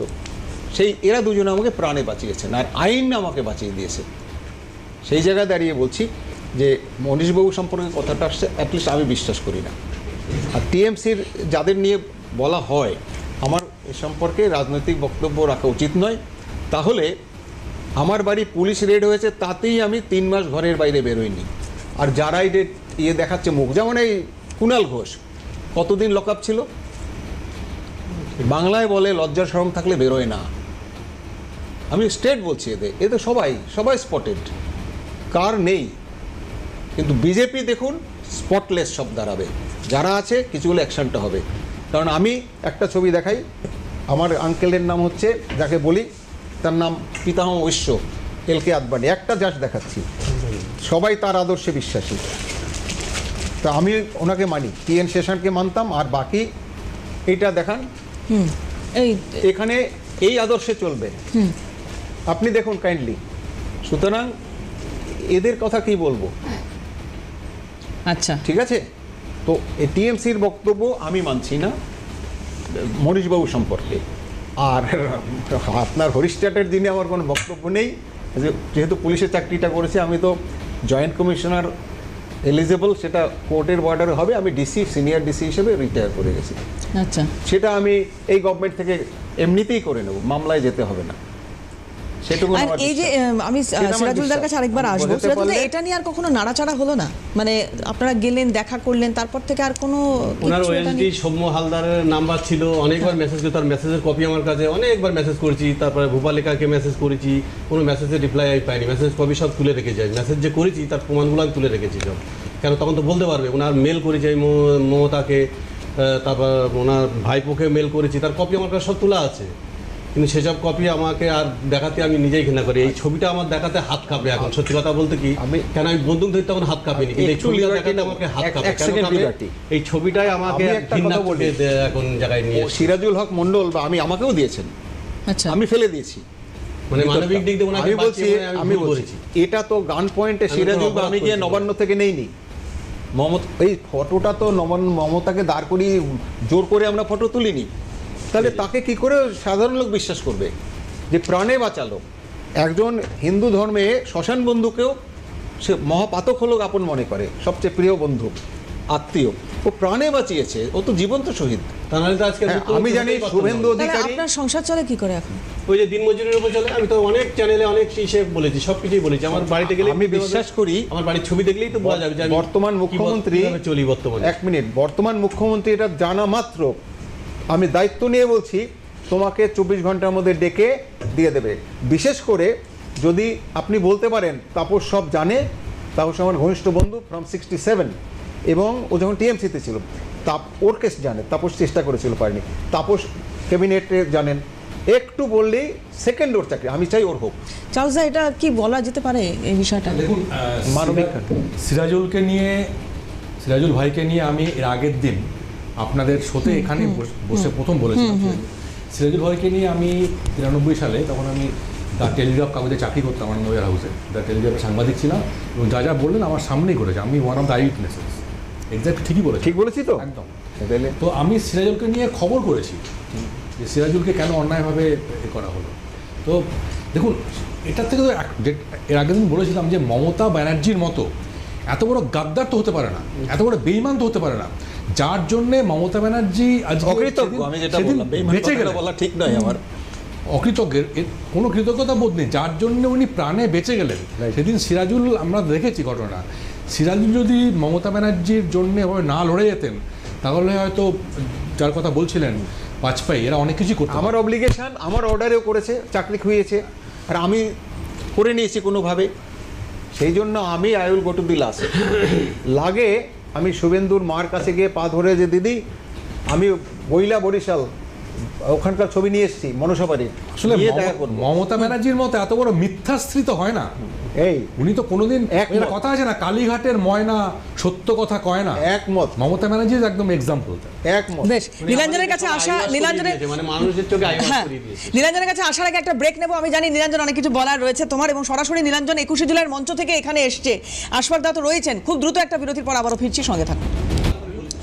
এরা দুজনে আমাকে প্রাণে বাঁচিয়েছেন, আর আইন আমাকে বাঁচিয়ে দিয়েছে। সেই জায়গায় দাঁড়িয়ে বলছি যে মনীশবাবু সম্পর্কে কথাটা আসছে, অ্যাটলিস্ট আমি বিশ্বাস করি না। আর টিএমসির যাদের নিয়ে বলা হয়, আমার এ সম্পর্কে রাজনৈতিক বক্তব্য রাখা উচিত নয়। তাহলে আমার বাড়ি পুলিশ রেড হয়েছে, তাতেই আমি 3 মাস ঘরের বাইরে বেরোইনি। আর যারাই দেখাচ্ছে মুখ, যেমন এই কুণাল ঘোষ কতদিন লক আপ ছিল, বাংলায় বলে লজ্জা শরম থাকলে বেরোয় না। আমি স্ট্রেট বলছি, এদের সবাই স্পটেড, কার নেই। কিন্তু বিজেপি দেখুন স্পটলেস সব দাঁড়াবে, যারা আছে কিছুগুলো অ্যাকশনটা হবে। কারণ আমি একটা ছবি দেখাই, আমার আঙ্কেলের নাম হচ্ছে, যাকে বলি তার নাম পিতামহ ঐশ্য এলকে আদবানি, একটা জাস্ট দেখাচ্ছি, সবাই তার আদর্শে বিশ্বাসী। তা আমি ওনাকে মানি, টিএন শেষানকে মানতাম, আর বাকি এইটা দেখান, এখানে এই আদর্শে চলবে, আপনি দেখুন কাইন্ডলি। সুতরাং এদের কথা কি বলবো? আচ্ছা, ঠিক আছে। তো টিএমসির বক্তব্য আমি মানছি না মনীশবাবু সম্পর্কে। আর আপনার হরিশচাটের দিনে আমার কোনো বক্তব্য নেই, যেহেতু পুলিশের চাকরিটা করেছে, আমি তো জয়েন্ট কমিশনার এলিজেবল, সেটা কোর্টের বর্ডারে হবে। আমি ডিসি, সিনিয়র ডিসি হিসেবে রিটায়ার করে গেছি। আচ্ছা, সেটা আমি এই গভর্নমেন্ট থেকে এমনিতেই করে নেব, মামলায় যেতে হবে না। আর এই যে আমি সিরাজুলদার কাছে আরেকবার আসবো, সিরাজুলদা, এটা নিয়ে আর কখনো নাড়াচাড়া হলো না? মানে আপনারা গেলেন, দেখা করলেন, তারপর থেকে আর কোনো ওনার ওএসডি সৌম্য হালদারের নাম্বার ছিল, অনেকবার মেসেজ করে, তার মেসেজের কপি আমার কাছে, অনেকবার মেসেজ করেছি, তারপরে ভূপালিকাকে মেসেজ করেছি, কোনো মেসেজের রিপ্লাই আমি পাইনি। মেসেজ কপি সব তুলে রেখে যাই, মেসেজ যে করেছি তার প্রমাণগুলো আমি তুলে রেখেছি সব, কেন তখন তো বলতে পারবে। ওনার মেল করেছি আমি মমতাকে, তারপর ওনার ভাইপোকে মেল করেছি, তার কপি আমার কাছে সব তোলা আছে। কিন্তু সেসব কপি আমাকে আর দেখাতে আমি নিজেই ঘৃণা করি। এই ছবিটা আমার দেখাতে হাত কাঁপে এখন, সত্যি কথা বলতে কি, কেন আমি বন্দুক ধরতে তখন হাত কাঁপেনি, কিন্তু এই ছবিটা দেখাতে আমাকে হাত কাঁপে। এই ছবিটাই আমাকে ঘৃণা করে এখন জায়গায় নিয়ে। সিরাজুল হক মন্ডল বা আমাকেও দিয়েছেন, আচ্ছা, আমি ফেলে দিয়েছি। মানে মানবিক দিক দিয়ে আমি বলছি এটা তো গান পয়েন্টে সিরাজুল বা আমি গিয়ে নবান্ন থেকে নেইনি। এই ফটোটা তো মমতাকে দাঁড় করিয়ে জোর করে আমরা ফটো তুলিনি। তাহলে তাকে কি করে সাধারণ লোক বিশ্বাস করবে যে প্রাণে বাঁচালো? একজন হিন্দু ধর্মে শ্মশান বন্ধুকেও সে মহাপাতক হলো আপন মনে করে, সবচেয়ে প্রিয় বন্ধু, আত্মীয়, ও প্রাণে বাঁচিয়েছে, ও তো জীবন্ত শহীদ। আমি জানি শুভেন্দু অধিকারী। আপনার সংসার চলে কি করে এখন? ওই যে দিনমজুরির উপর চলে। আমি তো অনেক চ্যানেলে অনেক হিসেব বলেছি, সবকিছুই বলেছি। আমার বাড়িতে গেলে আমি বিশ্বাস করি, আমার বাড়ির ছবি দেখলেই তো বোঝা যাবে যে বর্তমান মুখ্যমন্ত্রী চলি বর্তমানে। এক মিনিট, বর্তমান মুখ্যমন্ত্রী এটা জানা মাত্র আমি দায়িত্ব নিয়ে বলছি, তোমাকে 24 ঘন্টার মধ্যে ডেকে দিয়ে দেবে। বিশেষ করে যদি আপনি বলতে পারেন তাপস সব জানে, তাপস আমার ঘনিষ্ঠ বন্ধু ফ্রম 67, এবং ও যখন টিএমসিতে ছিল ওর কেস জানে, তাপস চেষ্টা করেছিল পারেনি, তাপস ক্যাবিনেটে জানেন, একটু বললেই সেকেন্ড ওর চাকরি, আমি চাই ওর হোক। চার্লসদা, এটা কি বলা যেতে পারে এই বিষয়টা? দেখুন, মানবিক সিরাজুল ভাইকে নিয়ে আমি এর আগের দিন আপনাদের শোতে এখানে বসে প্রথম বলেছিলাম। সিরাজুল ভাইকে নিয়ে আমি 93 সালে, তখন আমি দ্য টেলিগ্রাফ কাগজে চাকরি করতাম আনন্দবাজার হাউসে, দ্য টেলিগ্রাফের সাংবাদিক ছিলাম, এবং যা যা বললেন আমার সামনেই করেছে, আমি one of the I witnesses. Exact ঠিকই বলেছি, ঠিক বলেছি তো একদম। তাহলে তো আমি সিরাজুলকে নিয়ে খবর করেছি যে সিরাজুলকে কেন অন্যায়ভাবে করা হলো। তো দেখুন, এটার থেকে তো এর আগের দিন বলেছিলাম যে মমতা ব্যানার্জির মতো এত বড় গাদ্দার তো হতে পারে না, এত বড় বেইমান তো হতে পারে না, যার জন্যে মমতা ব্যানার্জি অকৃতজ্ঞ, আমি যেটা বললাম বেঁচে গেলে বলা ঠিক নয়, আমার অকৃতজ্ঞের কোনো কৃতজ্ঞতা বোধ নেই, যার জন্য উনি প্রাণে বেঁচে গেলেন। সেদিন সিরাজুল, আমরা দেখেছি ঘটনা, সিরাজুল যদি মমতা ব্যানার্জির জন্য এভাবে না লড়ে যেতেন তাহলে হয়তো যার কথা বলছিলেন বাজপেয়ী, এরা অনেক কিছু করতে। আমার অব্লিগেশন, আমার অর্ডারেও করেছে, চাকরি খুইয়েছে, আর আমি করে নিয়েছি কোনোভাবে, সেই জন্য আমি I will go to the last. লাগে আমি শুভেন্দুর মার কাছে গিয়ে পা ধরে, যে দিদি আমি বইলা বরিশাল ওখানকার ছবি নিয়ে এসেছি মনসাবাড়ির, আসলে গিয়ে দেখা করবো। মমতা ব্যানার্জির মতো এত বড় মিথ্যাশ্রী তো হয় না। এই উনি তো কোনোদিন, একমত। একটা কথা আছে না, কালীঘাটের ময়না সত্য কথা কয় না, একমত, মমতা ব্যানার্জি একদম এক্সাম্পল। একমত। বেশ, নীলাঞ্জনের কাছে আসা, নীলাঞ্জনের, মানে মানুষের চোখে আইওয়াশ হ্যাঁ, করিয়ে দিয়েছে। নীলাঞ্জনের কাছে আসার আগে একটা ব্রেক নেব। আমি জানি নীলাঞ্জন অনেক কিছু বলার রয়েছে তোমার, এবং সরাসরি নীলাঞ্জন 21শে জুলাইয়ের মঞ্চ থেকে এখানে এসছে, আশফাক দা তো রয়েছেন। খুব দ্রুত একটা বিরতির পর আবারও ফিরছি, সঙ্গে থাকুন।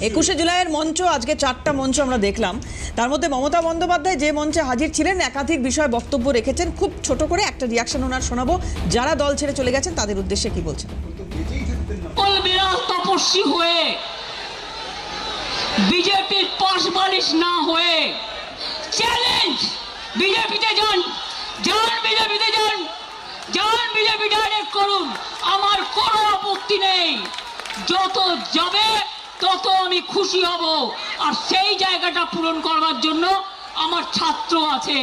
21শে জুলাইয়ের মঞ্চ, আজকে 4টা মঞ্চ আমরা দেখলাম, তার মধ্যে মমতা বন্দ্যোপাধ্যায় যে মঞ্চে হাজির ছিলেন একাধিক বিষয়ে বক্তব্য রেখেছেন। খুব ছোট করে একটা রিয়াকশন ওনার শোনাবো, যারা দল ছেড়ে চলে গেছেন তাদের উদ্দেশ্যে কি বলছেন। তপস্বী হয়ে বিজেপির পাশ বালিশ না হয়ে চ্যালেঞ্জ, বিজেপিতে যান, যান বিজেপিতে যান, যান বিজেপি ডাইরেক্ট করুন, আমার কোনো আপত্তি নেই, যত যাবে তত আমি খুশি হব। আর সেই জায়গাটা পূরণ করবার জন্য আমার ছাত্র আছে,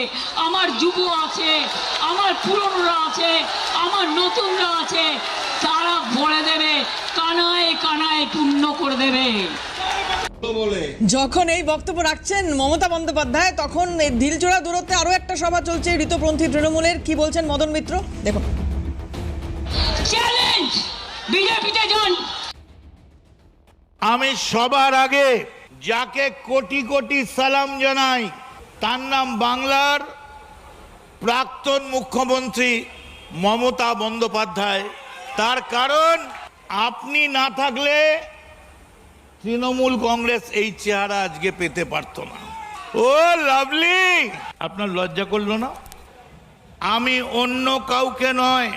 আমার যুব আছে, আমার পুরনোরা আছে, আমার নতুনরা আছে, তারা ভরে দেবে, কানায় কানায় পূর্ণ করে দেবে। যখন এই বক্তব্য রাখছেন মমতা বন্দ্যোপাধ্যায়, তখন এই ঢিলচোড়া দূরত্বে আরো একটা সভা চলছে ঋতপন্থী তৃণমূলের। কি বলছেন মদন মিত্র, দেখুন। চ্যালেঞ্জ, বিজেপিতে যান। আমি সবার আগে যাকে কোটি কোটি সালাম জানাই, তার নাম বাংলার প্রাক্তন মুখ্যমন্ত্রী মমতা বন্দ্যোপাধ্যায়। তার কারণ, আপনি না থাকলে তৃণমূল কংগ্রেস এই চেহারা আজকে পেতে পারত না। ও লাভলি, আপনার লজ্জা করলো না? আমি অন্য কাউকে নয়,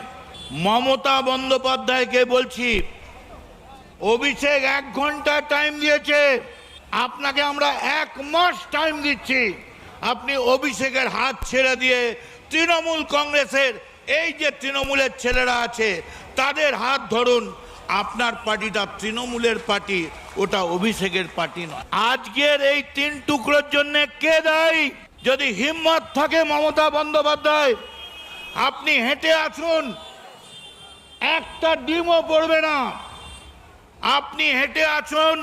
মমতা বন্দ্যোপাধ্যায়কে বলছি। অভিষেক 1 ঘন্টা টাইম দিয়েছে, আপনাকে আমরা 1 মাস টাইম দিচ্ছি। আপনি অভিষেকের হাত ছেড়ে দিয়ে তৃণমূল কংগ্রেসের এই যে তৃণমূলের ছেলেরা আছে তাদের হাত ধরুন। আপনার পার্টিটা তৃণমূলের পার্টি, ওটা অভিষেকের পার্টি নয়। আজকের এই 3 টুকরোর জন্য কে দায়ী? যদি হিম্মত থাকে মমতা বন্দ্যোপাধ্যায়, আপনি হেঁটে আসুন, একটা ডিমও পড়বে না। আপনি হেঁটে আসুন,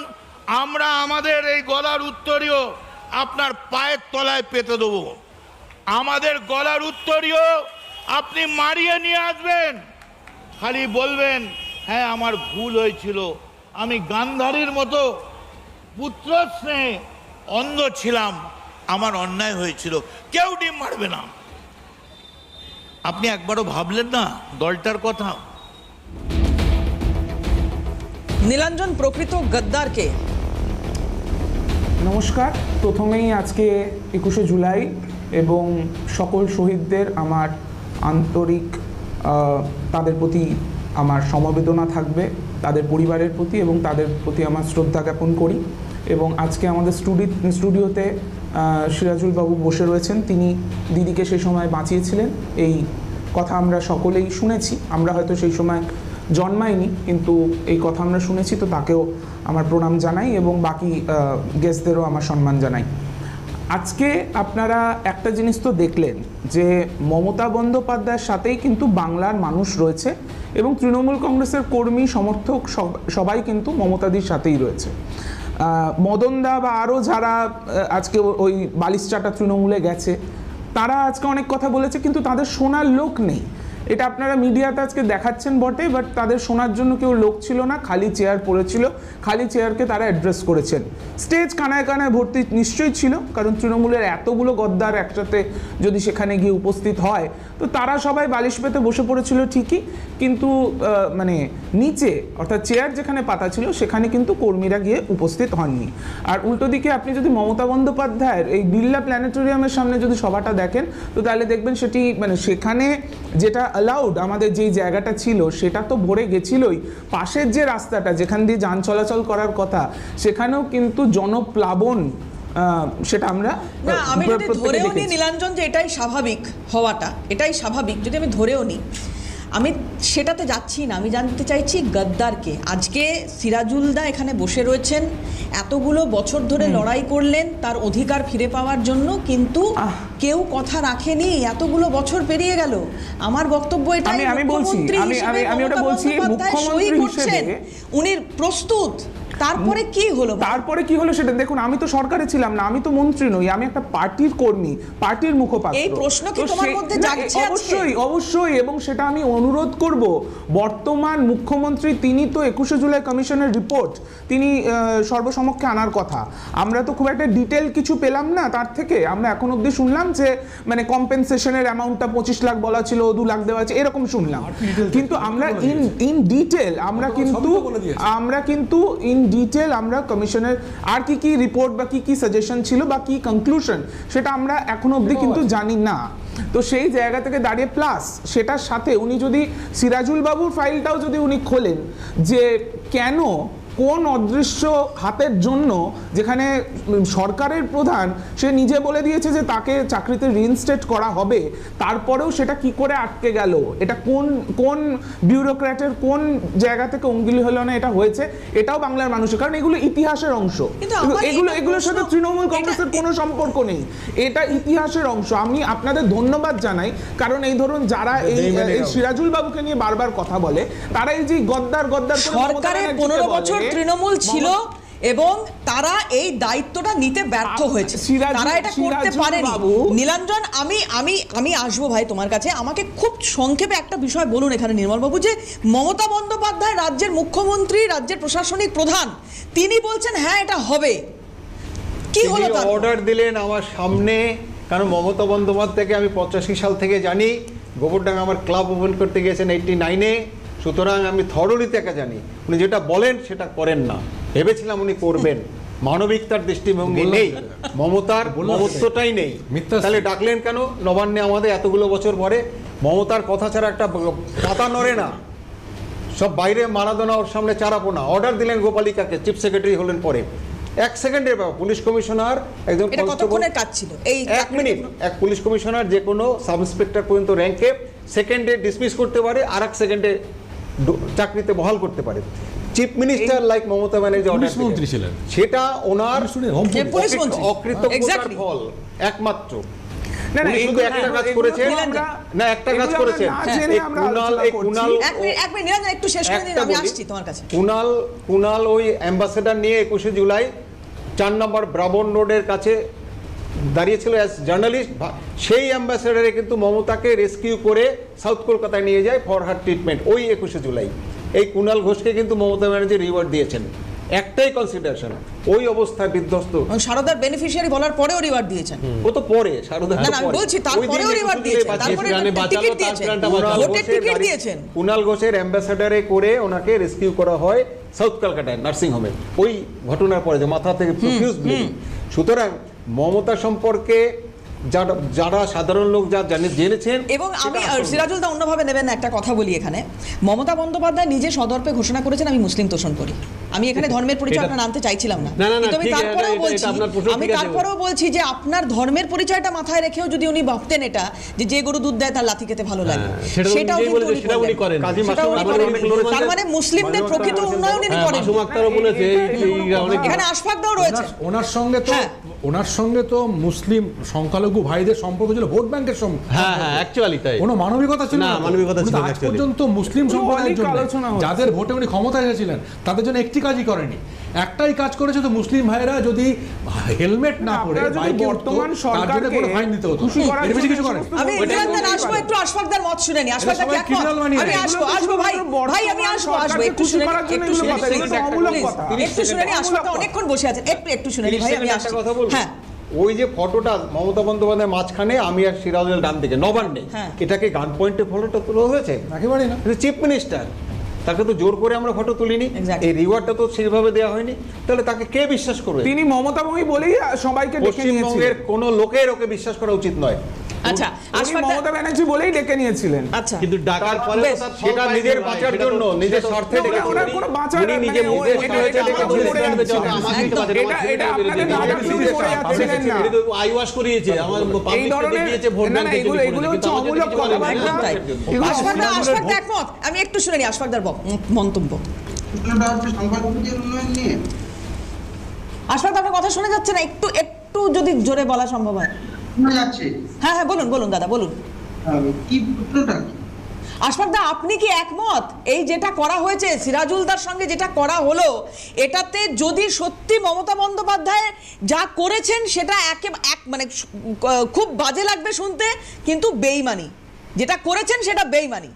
আমরা আমাদের এই গলার উত্তরীয় আপনার পায়ের তলায় পেতে দেবো। আমাদের গলার উত্তরীয় আপনি মারিয়ে নিয়ে আসবেন, খালি বলবেন হ্যাঁ আমার ভুল হয়েছিল, আমি গান্ধারীর মতো পুত্র স্নেহে অন্ধ ছিলাম, আমার অন্যায় হয়েছিল। কেউ ডিম মারবে না। আপনি একবারও ভাবলেন না দলটার কথা? নীলাঞ্জন, প্রকৃত গদ্দারকে। নমস্কার। প্রথমেই আজকে 21শে জুলাই এবং সকল শহীদদের আমার আন্তরিক তাদের প্রতি আমার সমবেদনা থাকবে, তাদের পরিবারের প্রতি, এবং তাদের প্রতি আমার শ্রদ্ধা জ্ঞাপন করি। এবং আজকে আমাদের স্টুডিওতে সিরাজুল বাবু বসে রয়েছেন, তিনি দিদিকে সেই সময় বাঁচিয়েছিলেন, এই কথা আমরা সকলেই শুনেছি। আমরা হয়তো সেই সময় জন্মায়নি, কিন্তু এই কথা আমরা শুনেছি, তো তাকেও আমার প্রণাম জানাই এবং বাকি গেস্টদেরও আমার সম্মান জানাই। আজকে আপনারা একটা জিনিস তো দেখলেন যে মমতা বন্দ্যোপাধ্যায়ের সাথেই কিন্তু বাংলার মানুষ রয়েছে এবং তৃণমূল কংগ্রেসের কর্মী সমর্থক সবাই কিন্তু মমতাদির সাথেই রয়েছে। মদনদা বা আরও যারা আজকে ওই বালিশচাটা তৃণমূলে গেছে তারা আজকে অনেক কথা বলেছে, কিন্তু তাদের শোনার লোক নেই। এটা আপনারা মিডিয়াতে আজকে দেখাচ্ছেন বটে, বাট তাদের শোনার জন্য কেউ লোক ছিল না, খালি চেয়ার পড়েছিল, খালি চেয়ারকে তারা অ্যাড্রেস করেছেন। স্টেজ কানায় কানায় ভর্তি নিশ্চয়ই ছিল, কারণ তৃণমূলের এতগুলো গদ্দার একসাথে যদি সেখানে গিয়ে উপস্থিত হয় তো তারা সবাই বালিশ পেতে বসে পড়েছিল ঠিকই, কিন্তু মানে নিচে অর্থাৎ চেয়ার যেখানে পাতা ছিল সেখানে কিন্তু কর্মীরা গিয়ে উপস্থিত হননি। আর উল্টো দিকে আপনি যদি মমতা বন্দ্যোপাধ্যায়ের এই বিড়লা প্ল্যানেটোরিয়ামের সামনে যদি সভাটা দেখেন তো তাহলে দেখবেন সেটি মানে সেখানে যেটা অ্যালাউড আমাদের যেই জায়গাটা ছিল সেটা তো ভরে গেছিলই, পাশের যে রাস্তাটা যেখান দিয়ে যান চলাচল করার কথা সেখানেও কিন্তু জনপ্লাবন সেটা আমরা না, আমি যদি ধরেও নিই নীলাঞ্জন যে এটাই স্বাভাবিক হওয়াটা, এটাই স্বাভাবিক, যদি আমি ধরেও নিই, আমি সেটাতে যাচ্ছি না। আমি জানতে চাইছি গদ্দারকে। আজকে সিরাজুলদা এখানে বসে রয়েছেন, এতগুলো বছর ধরে লড়াই করলেন তার অধিকার ফিরে পাওয়ার জন্য, কিন্তু কেউ কথা রাখেনি। এতগুলো বছর পেরিয়ে গেল। আমার বক্তব্য এটাই, আমি বলছি আমি ওটা বলছি মুখ্যমন্ত্রী হিসেবে উনি প্রস্তুত। তারপরে কি হলো? তারপরে কি হলো সেটা দেখুন। আমি তো সরকারে ছিলাম না, আমি তো মন্ত্রী নই, আমি একটা পার্টির কর্মী, পার্টির মুখপাত্র। এই প্রশ্ন কি তোমার মধ্যে জাগছে? অবশ্যই এবং সেটা আমি অনুরোধ করব বর্তমান মুখ্যমন্ত্রী, তিনি তো 21শে জুলাই কমিশনের রিপোর্ট তিনি সর্বসমক্ষে আনার কথা। আমরা তো খুব একটা ডিটেল কিছু পেলাম না তার থেকে। আমরা এখন অবধি শুনলাম যে মানে কম্পেনসেশনের অ্যামাউন্টটা 25 লাখ বলা ছিল, 2 লাখ দেওয়া আছে, এরকম শুনলাম। কিন্তু আমরা ইন ডিটেল আমরা কিন্তু ইন ডিটেল আমরা কমিশনের আর কি রিপোর্ট বা কি সাজেশন ছিল বা কি কনক্লুশন সেটা আমরা এখনো অবধি কিন্তু জানি না। তো সেই জায়গা থেকে দাঁড়িয়ে প্লাস সেটার সাথে উনি যদি সিরাজুল বাবুর ফাইলটাও যদি উনি খোলেন যে কেন কোন অদৃশ্য হাতের জন্য, যেখানে সরকারের প্রধান সে নিজে বলে দিয়েছে যে তাকে চাকরিতে রিইনস্টেট করা হবে, তারপরেও সেটা কি করে আটকে গেল, এটা কোন বিউরোক্র্যাটের কোন জায়গা থেকে অঙ্গুলি হলো না এটা হয়েছে, এটাও বাংলার মানুষের, কারণ এগুলো ইতিহাসের অংশ, এগুলোর সাথে তৃণমূল কংগ্রেসের কোনো সম্পর্ক নেই, এটা ইতিহাসের অংশ। আমি আপনাদের ধন্যবাদ জানাই, কারণ এই ধরুন যারা এই সিরাজুল বাবুকে নিয়ে বারবার কথা বলে তারা এই যে গদ্দার সরকারের 15 বছর তৃণমূল ছিল এবং তারা এই দায়িত্বটা নিতে ব্যর্থ হয়েছে, তারা এটা করতে পারেনি। নীলাঞ্জন, আমি আসবো ভাই তোমার কাছে। আমাকে খুব সংক্ষেপে একটা বিষয় বলুন এখানে নির্মলবাবু, যে মমতা বন্দ্যোপাধ্যায় রাজ্যের মুখ্যমন্ত্রী, রাজ্যের প্রশাসনিক প্রধান, তিনি বলছেন হ্যাঁ এটা হবে, কি হলো? অর্ডার দিলেন আমার সামনে, কারণ মমতা বন্দ্যোপাধ্যায়কে আমি 85 সাল থেকে জানি, গোবরডাঙ্গা আমার ক্লাব ওপেন করতে গিয়েছেন 89-এ, সুতরাং আমি থরলি থেকে জানি উনি যেটা বলেন সেটা করেন না। ভেবেছিলাম উনি করবেন, মানবিকতার দৃষ্টিভঙ্গি নেই, মমত্বটাই নেই। তাহলে ডাকলেন কেন নবান্নে আমাদের এতগুলো বছর পরে? মমতার কথা ছাড়া একটা পাতা নড়ে না, সব বাইরে মারাদোনা, ওর সামনে চারাপোনা। অর্ডার দিলেন গোপালিকাকে, চিফ সেক্রেটারি হলেন পরে, 1 সেকেন্ডের ব্যাপার। পুলিশ কমিশনার একজন কাজ ছিল, এই 1 মিনিট, এক পুলিশ কমিশনার যে কোনো সাব ইন্সপেক্টর পর্যন্ত র্যাঙ্কে সেকেন্ডে ডিসমিস করতে পারে, আর 1 সেকেন্ডে চাকরিতে বহাল করতে পারে। Chief minister like Mamata Banerjee order মন্ত্রী ছিলেন, সেটা ওনার অকৃতজ্ঞতার ফল একমাত্র। একটা কাজ করেছেন, কুনাল ওই অ্যাম্বাসেডার নিয়ে 21শে জুলাই 4 নম্বর ব্রাবন রোডের কাছে দাঁড়িয়েছিল অ্যাজ জার্নালিস্ট। সেই অ্যাম্বাসেডারে কিন্তু মমতাকে রেস্কিউ করে সাউথ কলকাতায় নিয়ে যায় ফর হার ট্রিটমেন্ট। ওই 21শে জুলাই এই কুনাল ঘোষকে কিন্তু মমতা ব্যানার্জি রিওয়ার্ড দিয়েছেন, একটাই কনসিডারেশন, ওই অবস্থায় বিধ্বস্ত। সারদার বেনিফিশিয়ারি বলার পরেও রিওয়ার্ড দিয়েছেন, ও তো পরে সারদার বলছি তারপরেও রিওয়ার্ড দিয়েছেন, তারপরে টিকিট দিয়েছেন। কুনাল ঘোষের অ্যাম্বাসেডারে করে ওনাকে রেস্কিউ করা হয় সাউথ কলকাতায় নার্সিং হোমে, ওই ঘটনার পরে যে মাথা থেকে প্রফিউজ ব্লিডিং। সুতরাং মমতা সম্পর্কে যারা সাধারণ লোক যা জেনেছেন, এবং আমি সিরাজুল দা অন্যভাবে নেবেন না, একটা কথা বলি এখানে। মমতা বন্দ্যোপাধ্যায় নিজে সদর্পে ঘোষণা করেছেন আমি মুসলিম তোষণ করি। আমি এখানে ধর্মের পরিচয় আপনার আনতে চাইছিলাম না, আমি তারপরেও বলছি যে আপনার ধর্মের পরিচয়টা মাথায় রেখেও যদি উনি ভাবতেন এটা যে গরু দুধ দেয় তার লাথি খেতে ভালো লাগে, সেটাও তার মানে মুসলিমদের প্রকৃত উন্নয়ন করেন। এখানে আশফাক দাও রয়েছে, ওনার সঙ্গে তো ওনার সঙ্গে তো মুসলিম সংখ্যালঘু ভাইদের সম্পর্ক ছিল ভোট ব্যাংকের হ্যাঁ হ্যাঁ অ্যাকচুয়ালি তাই। কোনো মানবিকতা ছিল না, মানবিকতা ছিল না আজ actually। পর্যন্ত মুসলিম সম্প্রদায়ের অনেক জন্য আলোচনা হচ্ছে। যাদের ভোটে উনি ক্ষমতায় এসেছিলেন তাদের জন্য একটি কাজই করেনি, একটাই কাজ করেছে, তো মুসলিম ভাইরা যদি হেলমেট না পরে আপনারা যদি বাইকে বর্তমান উঠতো, তার জন্য সরকারকে কোনো ফাইন দিতে হতো খুশি না। করার এর বেশি জন্য কিছু করেন সমস্ত আমি ওটাই ইমরান বলতে আসবো পারি। একটু আশফাকদার মত শুনে নি। আশফাকদা সবাই কি একমত? criminal বানিয়ে আমি দেয়। আসবো ভাই ভাই আমি আসবো একটু শুনে নি, একটু শুনে নি, একটু শুনে নি। আশফাকদা অনেকক্ষণ বসে আছেন, একটু শুনে নি ভাই, আমি আসছি। একটা কথা বলবো? হ্যাঁ ওই যে ফটোটা মমতা বন্দ্যোপাধ্যায়ের মাঝখানে, আমি আর সিরাজুল ডান দিকে, নবান্নে, হ্যাঁ। এটাকে গান পয়েন্টে ফটোটা তোলা হয়েছে? একেবারেই না। চিফ মিনিস্টার, তাকে তো জোর করে আমরা ফটো তুলিনি, Exactly. এই রিওয়ার্ডটা তো সেইভাবে দেওয়া হয়নি, তাহলে তাকে কে বিশ্বাস করবে? তিনি মমতা বই বলেই সবাইকে ডেকে পশ্চিমবঙ্গের নিয়েছিলেন। কোনো লোকের ওকে বিশ্বাস করা উচিত নয়। আচ্ছা উনি আশফাকদা, মমতা ব্যানার্জি বলেই ডেকে নিয়েছিলেন। আচ্ছা কিন্তু ডাকার পরে বেশ, সেটা নিজের বাঁচার জন্য, নিজের স্বার্থে না, ডেকেছিলেন। ওনার কোনো বাঁচার উনি নিজে মানে মুখে এটা- হয়েছে এটা ডেকেছিলেন। আমাকে করে যাচ্ছেন। এটা আপনাদের নাটক শুরু করে যাচ্ছিলেন না। আইওয়াশ করিয়েছে আমার এই ধরনের ভোট না, ব্যাংকে এগুলো চুরি এগুলো করেছে, হচ্ছে কিন্তু আমাদের অমূলক কিছু বলেনি। কথাবার্তা। একদম তাই। এগুলো আশফাকদা অমূলক- একমত। আমি একটু শুনে নি আশফাকদার মন্তব্য। প্রশ্নটা হচ্ছে সংখ্যালঘুদের উন্নয়ন নিয়ে। আশফাকদা আপনার কথা শোনা যাচ্ছে না, একটু একটু যদি জোরে বলা সম্ভব হয়। শোনা যাচ্ছে? হ্যাঁ হ্যাঁ বলুন বলুন দাদা বলুন। কি প্রশ্নটা কি? আশফাকদা আপনি কি একমত এই যেটা করা হয়েছে সিরাজুলদার সঙ্গে যেটা করা হলো, এটাতে যদি সত্যি মমতা বন্দ্যোপাধ্যায় যা করেছেন সেটা মানে খুব বাজে লাগবে শুনতে, কিন্তু বেইমানি যেটা করেছেন সেটা বেইমানি।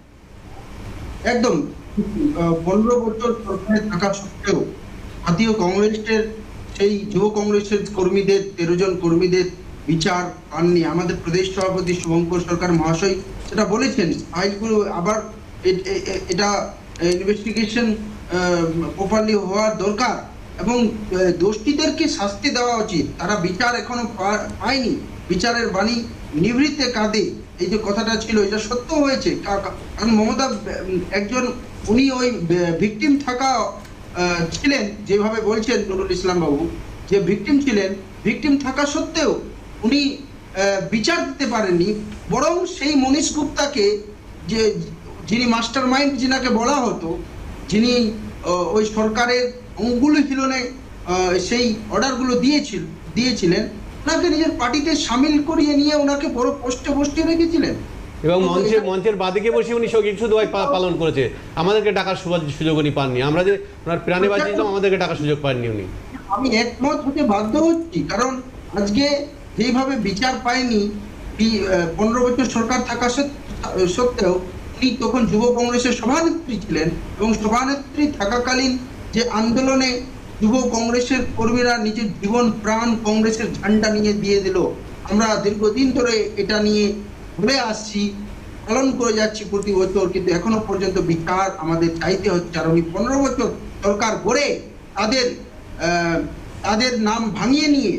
একদম 15 বছর সরকারে থাকা সত্ত্বেও জাতীয় কংগ্রেসের সেই যুব কংগ্রেসের কর্মীদের 13 জন কর্মীদের বিচার পাননি। আমাদের প্রদেশ সভাপতি শুভঙ্কর সরকার মহাশয় সেটা বলেছেন, ফাইলগুলো আবার এটা ইনভেস্টিগেশন প্রপারলি হওয়ার দরকার এবং দোষীদেরকে শাস্তি দেওয়া উচিত। তারা বিচার এখনো পায়নি, বিচারের বাণী নিভৃতে কাঁদে, এই যে কথাটা ছিল এটা সত্য হয়েছে। কারণ মমতা একজন, উনি ওই ভিকটিম থাকা ছিলেন, যেভাবে বলছেন নুরুল ইসলাম বাবু, যে ভিকটিম ছিলেন, ভিকটিম থাকা সত্ত্বেও উনি বিচার দিতে পারেননি, বরং সেই মনীষ গুপ্তাকে, যে যিনি মাস্টার মাইন্ড যিনাকে বলা হতো, যিনি ওই সরকারের অঙ্গুলি হিলনে সেই অর্ডারগুলো দিয়েছিলেন, ওনাকে নিজের পার্টিতে সামিল করিয়ে নিয়ে ওনাকে বড় পোস্টে বসিয়ে রেখেছিলেন এবং মঞ্চের বাদিকে বসে উনি শুধু পালন করেছে, আমাদেরকে ডাকার সুযোগ উনি পাননি। আমরা যে ওনার প্রাণে বাঁচিয়েছিলাম, আমাদেরকে ডাকার সুযোগ পাননি উনি। আমি একমত হতে বাধ্য হচ্ছি, কারণ আজকে যেভাবে বিচার পায়নি 15 বছর সরকার থাকা সত্ত্বেও, উনি তখন যুব কংগ্রেসের সভানেত্রী ছিলেন এবং সভানেত্রী থাকাকালীন যে আন্দোলনে যুব কংগ্রেসের কর্মীরা নিজের জীবন প্রাণ কংগ্রেসের ঝান্ডা নিয়ে দিয়ে দিল, আমরা দীর্ঘদিন ধরে এটা নিয়ে বলে আসছি, পালন করে যাচ্ছি প্রতি বছর, কিন্তু এখনো পর্যন্ত বিচার আমাদের চাইতে হচ্ছে। আর উনি 15 বছর সরকার গড়ে তাদের নাম ভাঙিয়ে নিয়ে,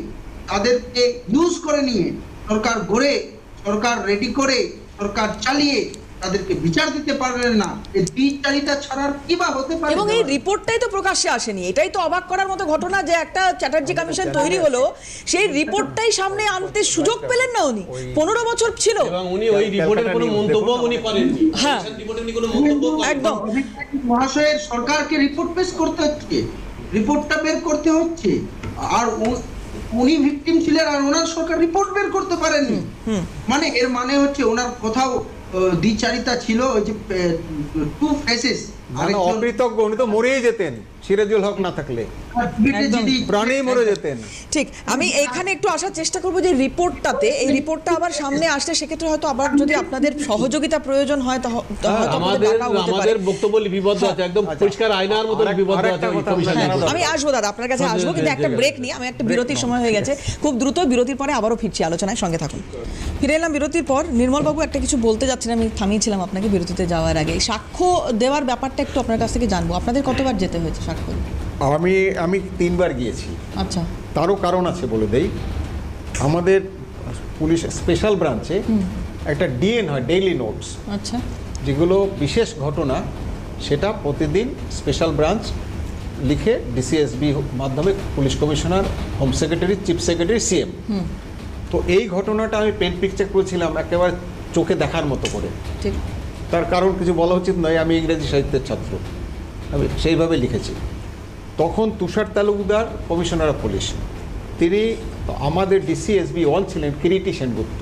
তাদেরকে ইউজ করে নিয়ে সরকার গড়ে, সরকার রেডি করে, সরকার চালিয়ে তাদেরকে বিচার দিতে পারলেন না। এই দ্বিচারিতা ছাড়ার কি বা হতে পারে? এবং এই রিপোর্টটাই তো প্রকাশ্যে আসেনি, এটাই তো অবাক করার মতো ঘটনা যে একটা চ্যাটার্জি কমিশন তৈরি হলো, সেই রিপোর্টটাই সামনে আনতে সুযোগ পেলেন না উনি। 15 বছর ছিল এবং উনি ওই রিপোর্টের কোনো মন্তব্য উনি করেননি। হ্যাঁ রিপোর্টে উনি কোনো মন্তব্য একদম। মহাশয়ের সরকারকে রিপোর্ট পেশ করতে হচ্ছে, রিপোর্টটা বের করতে হচ্ছে, আর উনি ভিকটিম ছিলেন আর ওনার সরকার রিপোর্ট বের করতে পারেননি। মানে এর মানে হচ্ছে ওনার কোথাও দ্বিচারিতা ছিল, ওই যে টু ফেসেস। অকৃতজ্ঞ, উনি তো মরেই যেতেন সিরাজুল হক না থাকলে, প্রাণেই মরে যেতেন। ঠিক, আমি এখানে একটু আসার চেষ্টা করবো যে রিপোর্টটাতে, এই রিপোর্টটা আবার সামনে আসলে সেক্ষেত্রে হয়তো আবার যদি আপনাদের সহযোগিতা প্রয়োজন হয় আমাদের বক্তব্য লিপিবদ্ধ আছে, একদম পরিষ্কার আয়নার মতো লিপিবদ্ধ আছে ওই কমিশনের। আমি আসবো দাদা আপনার কাছে আসবো, কিন্তু একটা ব্রেক নিয়ে আমি একটা বিরতির সময় হয়ে গেছে, খুব দ্রুত বিরতির পরে আবারও ফিরছি আলোচনায়, সঙ্গে থাকুন। ফিরে এলাম বিরতির পর। নির্মলবাবু একটা কিছু বলতে যাচ্ছেন, আমি থামিয়েছিলাম আপনাকে বিরতিতে যাওয়ার আগে। সাক্ষ্য দেওয়ার ব্যাপারটা একটু আপনার কাছ থেকে জানবো, আপনাদের কতবার যেতে হয়েছে সাক্ষ্য? আমি 3 বার গিয়েছি। আচ্ছা, তারও কারণ আছে বলে দেই। আমাদের পুলিশ স্পেশাল ব্রাঞ্চে একটা ডিএন হয়, ডেইলি নোটস, আচ্ছা, যেগুলো বিশেষ ঘটনা, সেটা প্রতিদিন স্পেশাল ব্রাঞ্চ লিখে ডিসিএসবি মাধ্যমে police commissioner, home secretary, chief secretary, CM. তো এই ঘটনাটা আমি পেন পিকচার করেছিলাম একেবারে চোখে দেখার মতো করে। ঠিক, তার কারণ কিছু বলা উচিত নয়, আমি ইংরেজি সাহিত্যের ছাত্র, আমি সেইভাবে লিখেছি। তখন তুষার তালুকদার কমিশনার অফ পুলিশ, তিনি তো আমাদের ডিসিএসবি 1 ছিলেন কিরিটি সেনগুপ্ত।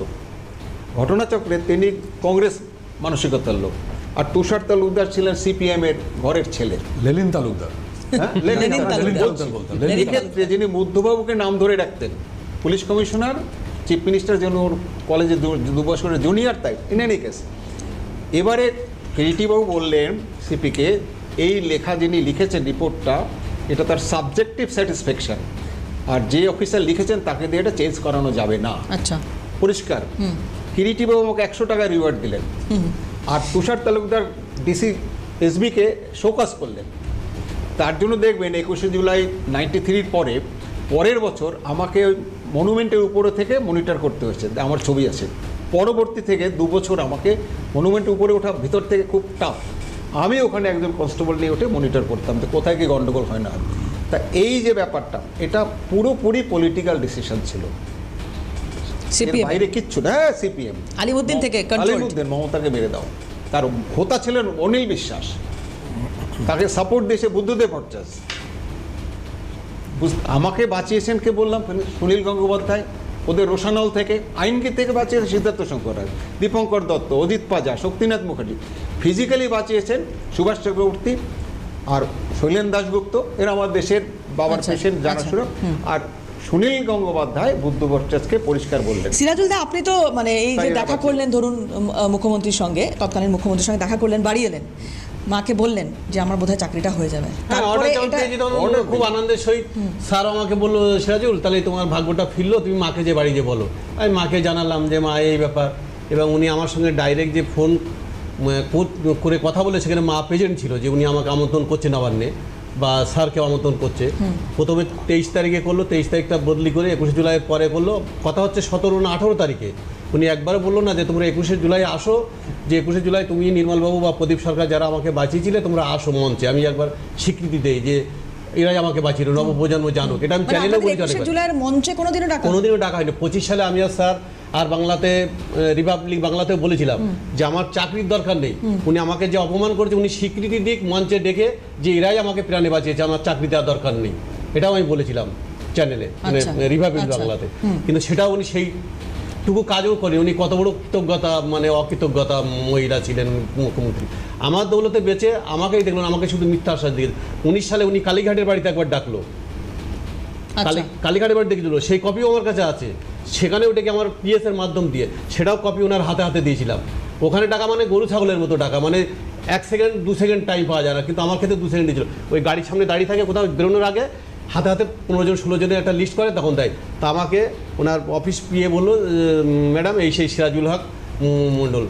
ঘটনাচক্রে তিনি কংগ্রেস মানসিকতার লোক, আর তুষার তালুকদার ছিলেন সিপিএমের ঘরের ছেলে। লেলিন তালুকদার, হ্যাঁ, লেনিন তালুকদার বলতেন। এক্ষেত্রে যিনি বুদ্ধবাবুকে নাম ধরে রাখতেন, পুলিশ কমিশনার, চিফ মিনিস্টার যেন ওর কলেজে 2 বছরের জুনিয়র, তাই ইন এনি কেস। এবারে কিরিটিবাবু বললেন সিপিকে, এই লেখা যিনি লিখেছেন রিপোর্টটা, এটা তার সাবজেক্টিভ স্যাটিসফ্যাকশন, আর যে অফিসার লিখেছেন তাকে দিয়ে এটা চেঞ্জ করানো যাবে না। আচ্ছা, পরিষ্কার। কিরিটিবাবু আমাকে 100 টাকা রিওয়ার্ড দিলেন, আর তুষার তালুকদার ডিসি এসবিকে শোকজ করলেন। তার জন্য দেখবেন 21শে জুলাই 93 পরের বছর আমাকে মনুমেন্টের উপরে থেকে মনিটর করতে হয়েছে, আমার ছবি আছে। পরবর্তী থেকে 2 বছর আমাকে মনুমেন্টের উপরে ওঠা ভিতর থেকে খুব টাফ। আমি ওখানে একজন কনস্টেবল নিয়ে ওঠে মনিটর করতাম যে কোথায় কি গন্ডগোল হয় না। তা এই যে ব্যাপারটা, এটা পুরোপুরি পলিটিক্যাল ডিসিশন ছিল, সিপিএম বাইরে কিচ্ছু না। সিপিএম আলিমুদ্দিন থেকে কন্ট্রোল। আলিমুদ্দিন মমতাকে মেরে দাও। তার হোতা ছিলেন অনিল বিশ্বাস, তাকে সাপোর্ট দিয়েছে বুদ্ধদেব ভট্টাচার্য। আমাকে বাঁচিয়েছেন কে বললাম, সুনীল গঙ্গোপাধ্যায়, ওদের রোশানল থেকে, আইনকি থেকে বাঁচিয়েছে সিদ্ধার্থ শঙ্কর রায়, দীপঙ্কর দত্ত, অজিত পাজা, শক্তিনাথ মুখার্জি। ফিজিক্যালি বাঁচিয়েছেন সুভাষ চক্রবর্তী আর শৈলেন দাশগুপ্ত, এরা আমার দেশের বাবার পেশেন্ট জানাশোনা। আর সুনীল গঙ্গোপাধ্যায় বুদ্ধ ভট্টাচার্যকে পরিষ্কার বললেন। সিরাজুল দা, আপনি তো মানে এই যে দেখা করলেন, ধরুন মুখ্যমন্ত্রীর সঙ্গে, তৎকালীন মুখ্যমন্ত্রীর সঙ্গে দেখা করলেন, বাড়ি এলেন, মাকে বললেন যে আমার বোধহয় চাকরিটা হয়ে যাবে। তারপরে এটা খুব আনন্দের সহিত স্যার আমাকে বললো, সিরাজুল তাহলে তোমার ভাগ্যটা ফিরলো, তুমি মাকে যে বাড়ি যে বলো। আমি মাকে জানালাম যে মা এই ব্যাপার, এবং উনি আমার সঙ্গে ডাইরেক্ট যে ফোন করে কথা বলে, সেখানে মা প্রেজেন্ট ছিল, যে উনি আমাকে আমন্ত্রণ করছে নবান্নে, বা স্যারকে আমন্ত্রণ করছে। প্রথমে 23 তারিখে করলো, 23 তারিখটা বদলি করে 21শে জুলাইয়ের পরে করলো। কথা হচ্ছে 17 না 18 তারিখে। উনি একবারও বললো না যে তোমরা 21শে জুলাই আসো, যে 21শে জুলাই তুমি নির্মলবাবু বা প্রদীপ সরকার যারা আমাকে বাঁচিয়েছিলে তোমরা আসো মঞ্চে। আমি একবার স্বীকৃতি দেই যে এরাই আমাকে বাঁচিয়েছিল, নবপ্রজন্ম জানুক। এটা আমি চ্যানেলে বলেছি, 21শে জুলাইয়ের মঞ্চে কোনোদিনও ডাকা হয়নি। 25 সালে আমি আর স্যার আর বাংলাতে, রিপাবলিক বাংলাতেও বলেছিলাম যে আমার চাকরির দরকার নেই। উনি আমাকে যে অপমান করেছে, উনি স্বীকৃতি দিক মঞ্চে ডেকে যে এরাই আমাকে প্রাণে বাঁচিয়েছে, আমার চাকরি দেওয়ার দরকার নেই, এটাও আমি বলেছিলাম চ্যানেলে, মানে রিপাবলিক বাংলাতে। কিন্তু সেটাও উনি সেইটুকু কাজও করেন। উনি কত বড় কৃতজ্ঞতা, মানে অকৃতজ্ঞতা মহিলা ছিলেন মুখ্যমন্ত্রী। আমার দৌলতে বেঁচে আমাকেই দেখলেন, আমাকে শুধু মিথ্যা আশ্বাস দিয়ে। 19 সালে উনি কালীঘাটের বাড়িতে একবার ডাকলো, কালীঘাটের বাড়ি দেখেছিল, সেই কপিও আমার কাছে আছে। সেখানেও ডেকে আমার পিএসের মাধ্যম দিয়ে, সেটাও কপি ওনার হাতে হাতে দিয়েছিলাম। ওখানে টাকা মানে গরু ছাগলের মতো টাকা, মানে 1 সেকেন্ড 2 সেকেন্ড টাইম পাওয়া যায় না, কিন্তু আমার ক্ষেত্রে 2 সেকেন্ড দিয়েছিল। ওই গাড়ির সামনে দাঁড়িয়ে থাকে, কোথাও বেরোনোর আগে হাতে হাতে 15 জন 16 জনের একটা লিস্ট করে তখন দেয়। তা আমাকে ওনার অফিস পিএ বললো, ম্যাডাম এই সেই সিরাজুল হক মণ্ডল,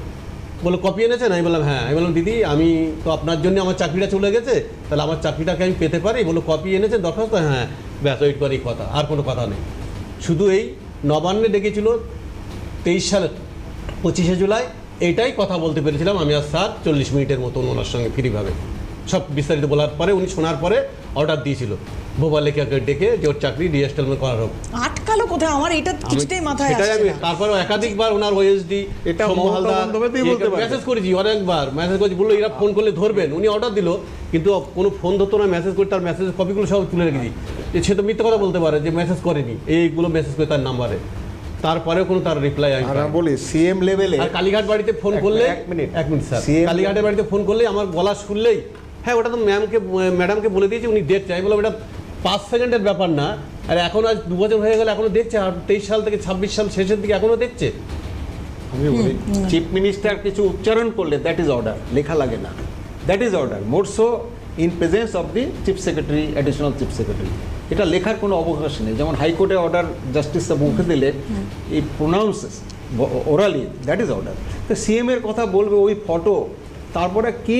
বললো কপি এনেছেন? আমি বললাম হ্যাঁ। আমি বললাম দিদি, আমি তো আপনার জন্য আমার চাকরিটা চলে গেছে, তাহলে আমার চাকরিটাকে আমি পেতে পারি? বললো কপি এনেছেন দরখাস্ত? হ্যাঁ, ব্যাস ওইট করেই কথা, আর কোনো কথা নেই। শুধু এই নবান্নে ডেকেছিল 23 সালের 25শে জুলাই, এইটাই কথা বলতে পেরেছিলাম আমি আর স্যার 40 মিনিটের মতন ওনার সঙ্গে ফ্রিভাবে। সব বিস্তারিত বলার পরে উনি শোনার পরে অর্ডার দিয়েছিল ভোপালেকে ডেকে যে ওর চাকরি রিএস্টেলমেন্ট করা হোক। আটকালো কোথায় আমার এটা কিছুতেই মাথায় আসছে না। তারপরে একাধিকবার ওনার ওএসডি এটা মেসেজ করেছি, অনেকবার মেসেজ করেছি, বললো এরা ফোন করলে ধরবেন। উনি অর্ডার দিল, কিন্তু কোনো ফোন ধরতো না, মেসেজ করে তার মেসেজ কপিগুলো সব তুলে রেখেছি। সে তো মিথ্যে কথা বলতে পারে যে মেসেজ করেনি, এইগুলো মেসেজ করে তার নাম্বারে, তারপরেও কোনো তার রিপ্লাই আমি বলি সিএম লেভেলে। আর কালীঘাট বাড়িতে ফোন করলে, এক মিনিট স্যার, কালীঘাটের বাড়িতে ফোন করলে আমার গলা শুনলেই, হ্যাঁ ওটা তো ম্যাডামকে বলে দিয়েছি, উনি দেখছে। আমি বললাম এটা 5 সেকেন্ডের ব্যাপার না, আর এখন আজ 2 বছর হয়ে গেলে এখনো দেখছে, আর 23 সাল থেকে 26 সাল শেষের দিকে এখনো দেখছে। আমি বলি চিফ মিনিস্টার কিছু উচ্চারণ করলে দ্যাট ইজ অর্ডার, লেখা লাগে না, that is order, more so in presence of the chief secretary, additional chief secretary. এটা লেখার কোনো অবকাশ নেই। যেমন হাইকোর্টে অর্ডার জাস্টিস মুখে দিলে এই প্রোনাউন্সেস ওরালি, দ্যাট ইজ অর্ডার। তো সিএমের কথা বলবে ওই ফটো, তারপরে কি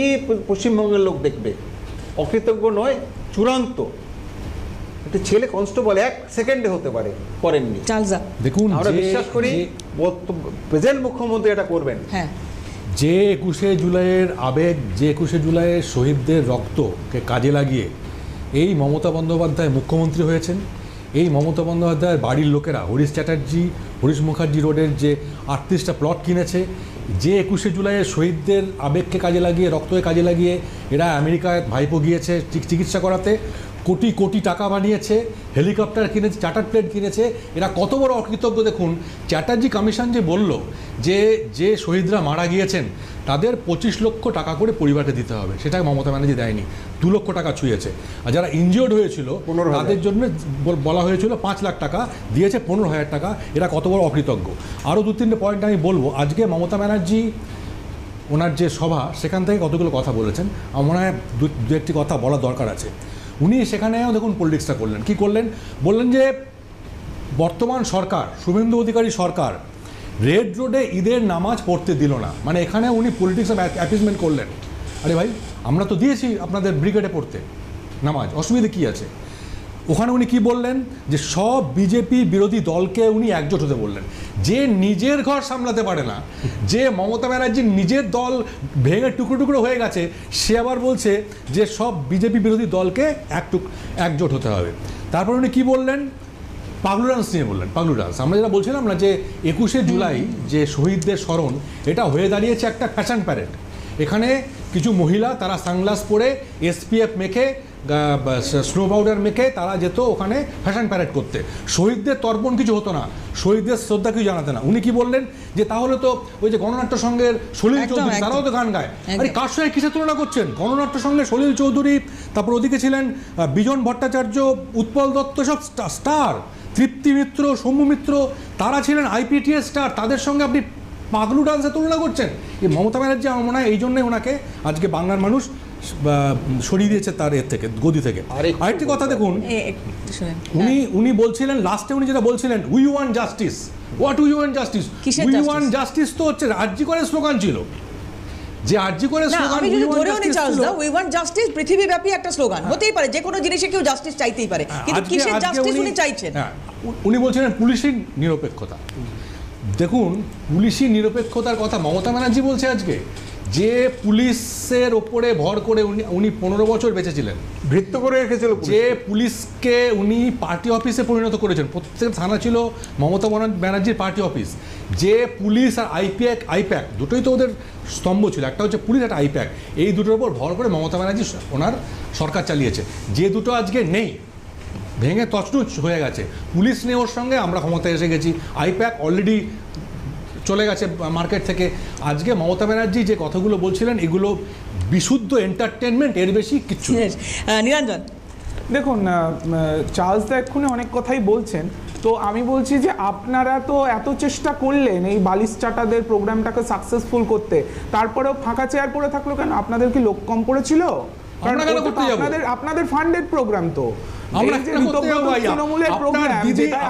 পশ্চিমবঙ্গের লোক দেখবে? অকৃতজ্ঞ নয়, চূড়ান্ত। একটা ছেলে কনস্টেবল 1 সেকেন্ডে হতে পারে, করেননি। দেখুন, আমরা বিশ্বাস করি প্রেজেন্ট মুখ্যমন্ত্রী এটা করবেন। হ্যাঁ, যে 21শে জুলাইয়ের আবেগ, যে 21শে জুলাইয়ের শহীদদের রক্তকে কাজে লাগিয়ে এই মমতা বন্দ্যোপাধ্যায় মুখ্যমন্ত্রী হয়েছেন। এই মমতা বন্দ্যোপাধ্যায়ের বাড়ির লোকেরা হরিশ মুখার্জি রোডের যে 38টা প্লট কিনেছে, যে 21শে জুলাইয়ের শহীদদের আবেগকে কাজে লাগিয়ে, রক্তকে কাজে লাগিয়ে এরা আমেরিকায় ভাইপো গিয়েছে চিকিৎসা করাতে, কোটি কোটি টাকা বানিয়েছে, হেলিকপ্টার কিনেছে, চার্টার প্লেন কিনেছে। এরা কত বড় অকৃতজ্ঞ দেখুন। চ্যাটার্জি কমিশন যে বলল যে শহীদরা মারা গিয়েছেন তাদের 25 লক্ষ টাকা করে পরিবারকে দিতে হবে, সেটা মমতা ব্যানার্জি দেয়নি, 2 লক্ষ টাকা ছুঁয়েছে। আর যারা ইনজিওর্ড হয়েছিল তাদের জন্য বলা হয়েছিল 5 লাখ টাকা, দিয়েছে 15,000 টাকা। এরা কত বড় অকৃতজ্ঞ। আরও 2-3টে পয়েন্ট আমি বলবো। আজকে মমতা ব্যানার্জি ওনার যে সভা সেখান থেকে কতগুলো কথা বলেছেন, আমার মনে হয় দু একটি কথা বলা দরকার আছে। উনি সেখানেও দেখুন পলিটিক্সটা করলেন। কি করলেন? বললেন যে বর্তমান সরকার, শুভেন্দু অধিকারী সরকার রেড রোডে ঈদের নামাজ পড়তে দিল না, মানে এখানে উনি পলিটিক্স অফ অ্যাপিজমেন্ট করলেন। আরে ভাই, আমরা তো দিয়েছি আপনাদের ব্রিগেডে পড়তে নামাজ, অসুবিধা কী আছে? ওখানে উনি কি বললেন? যে সব বিজেপি বিরোধী দলকে উনি একজোট হতে বললেন। যে নিজের ঘর সামলাতে পারে না, যে মমতা ব্যানার্জির নিজের দল ভেঙে টুকরো টুকরো হয়ে গেছে, সে আবার বলছে যে সব বিজেপি বিরোধী দলকে একজোট হতে হবে। তারপর উনি কি বললেন? পাগলু ডান্স নিয়ে বললেন। পাগলু ডান্স, আমরা যেটা বলছিলাম না যে 21শে জুলাই যে শহীদদের স্মরণ, এটা হয়ে দাঁড়িয়েছে একটা ফ্যাশন প্যারেড। এখানে কিছু মহিলা তারা সানগ্লাস পরে SPF মেখে স্নো পাউডার মেখে তারা যেত ওখানে ফ্যাশন প্যারেড করতে। শহীদদের তর্পণ কিছু হতো না, শহীদদের শ্রদ্ধা কিছু জানাতে না। উনি কি বললেন? যে তাহলে তো ওই যে গণনাট্য সংঘের সলিল চৌধুরী তারাও তো গান গায়। আরে কার সঙ্গে কিসের তুলনা করছেন? গণনাট্য সংঘের সলিল চৌধুরী, তারপর ওদিকে ছিলেন বিজন ভট্টাচার্য, উৎপল দত্ত, সব স্টার, তৃপ্তি মিত্র, সৌম্য মিত্র, তারা ছিলেন IPTS স্টার। তাদের সঙ্গে আপনি পাগলু ডান্সে তুলনা করছেন? এই মমতা ব্যানার্জি আমার মনে হয় এই জন্যই ওনাকে আজকে বাংলার মানুষ সরিয়ে দিয়েছে তার এর থেকে, গদি থেকে। আরেকটি কথা দেখুন, উনি বলছিলেন লাস্টে, উনি যেটা বলছিলেন, we want justice. What we want justice? We want justice তো হচ্ছে আরজি করের স্লোগান ছিল, যে আরজি করের স্লোগান। আমি যদি ধরেও নি চার্লস দা, উই ওয়ান্ট জাস্টিস পৃথিবীব্যাপী একটা স্লোগান হতেই পারে, যে কোনো জিনিসে কেউ জাস্টিস চাইতেই পারে, কিন্তু কিসের জাস্টিস উনি চাইছেন? উনি বলছিলেন পুলিশি নিরপেক্ষতা। দেখুন, পুলিশি নিরপেক্ষতার কথা মমতা ব্যানার্জি বলছে আজকে, যে পুলিশের ওপরে ভর করে উনি 15 বছর বেঁচেছিলেন, বৃত্ত করে রেখেছিল, যে পুলিশকে উনি পার্টি অফিসে পরিণত করেছেন। প্রত্যেক থানা ছিল মমতা ব্যানার্জির পার্টি অফিস। যে পুলিশ আর আইপ্যাক দুটোই তো ওদের স্তম্ভ ছিল, একটা হচ্ছে পুলিশ, একটা আইপ্যাক। এই দুটোর উপর ভর করে মমতা ব্যানার্জি ওনার সরকার চালিয়েছে। যে দুটো আজকে নেই, ভেঙে তছনছ হয়ে গেছে, পুলিশ নেই ওর সঙ্গে, আমরা ক্ষমতায় এসে গেছি, আইপ্যাক অলরেডি চলে গেছে মার্কেট থেকে। আজকে মমতা ব্যানার্জি যে কথাগুলো বলছিলেন, এগুলো বিশুদ্ধ এন্টারটেনমেন্ট, এর বেশি কিছু। নিরঞ্জন, দেখুন, চার্লস দা এক্ষুনি অনেক কথাই বলছেন, তো আমি বলছি যে আপনারা তো এত চেষ্টা করলেন এই বালিশ চাটাদের প্রোগ্রামটাকে সাকসেসফুল করতে, তারপরেও ফাঁকা চেয়ার পড়ে থাকলো কেন? আপনাদের কি লোক কম পড়েছিল? কারণ আপনাদের ফান্ডেড প্রোগ্রাম তো। আমরা তৃণমূলের প্রোগ্রাম,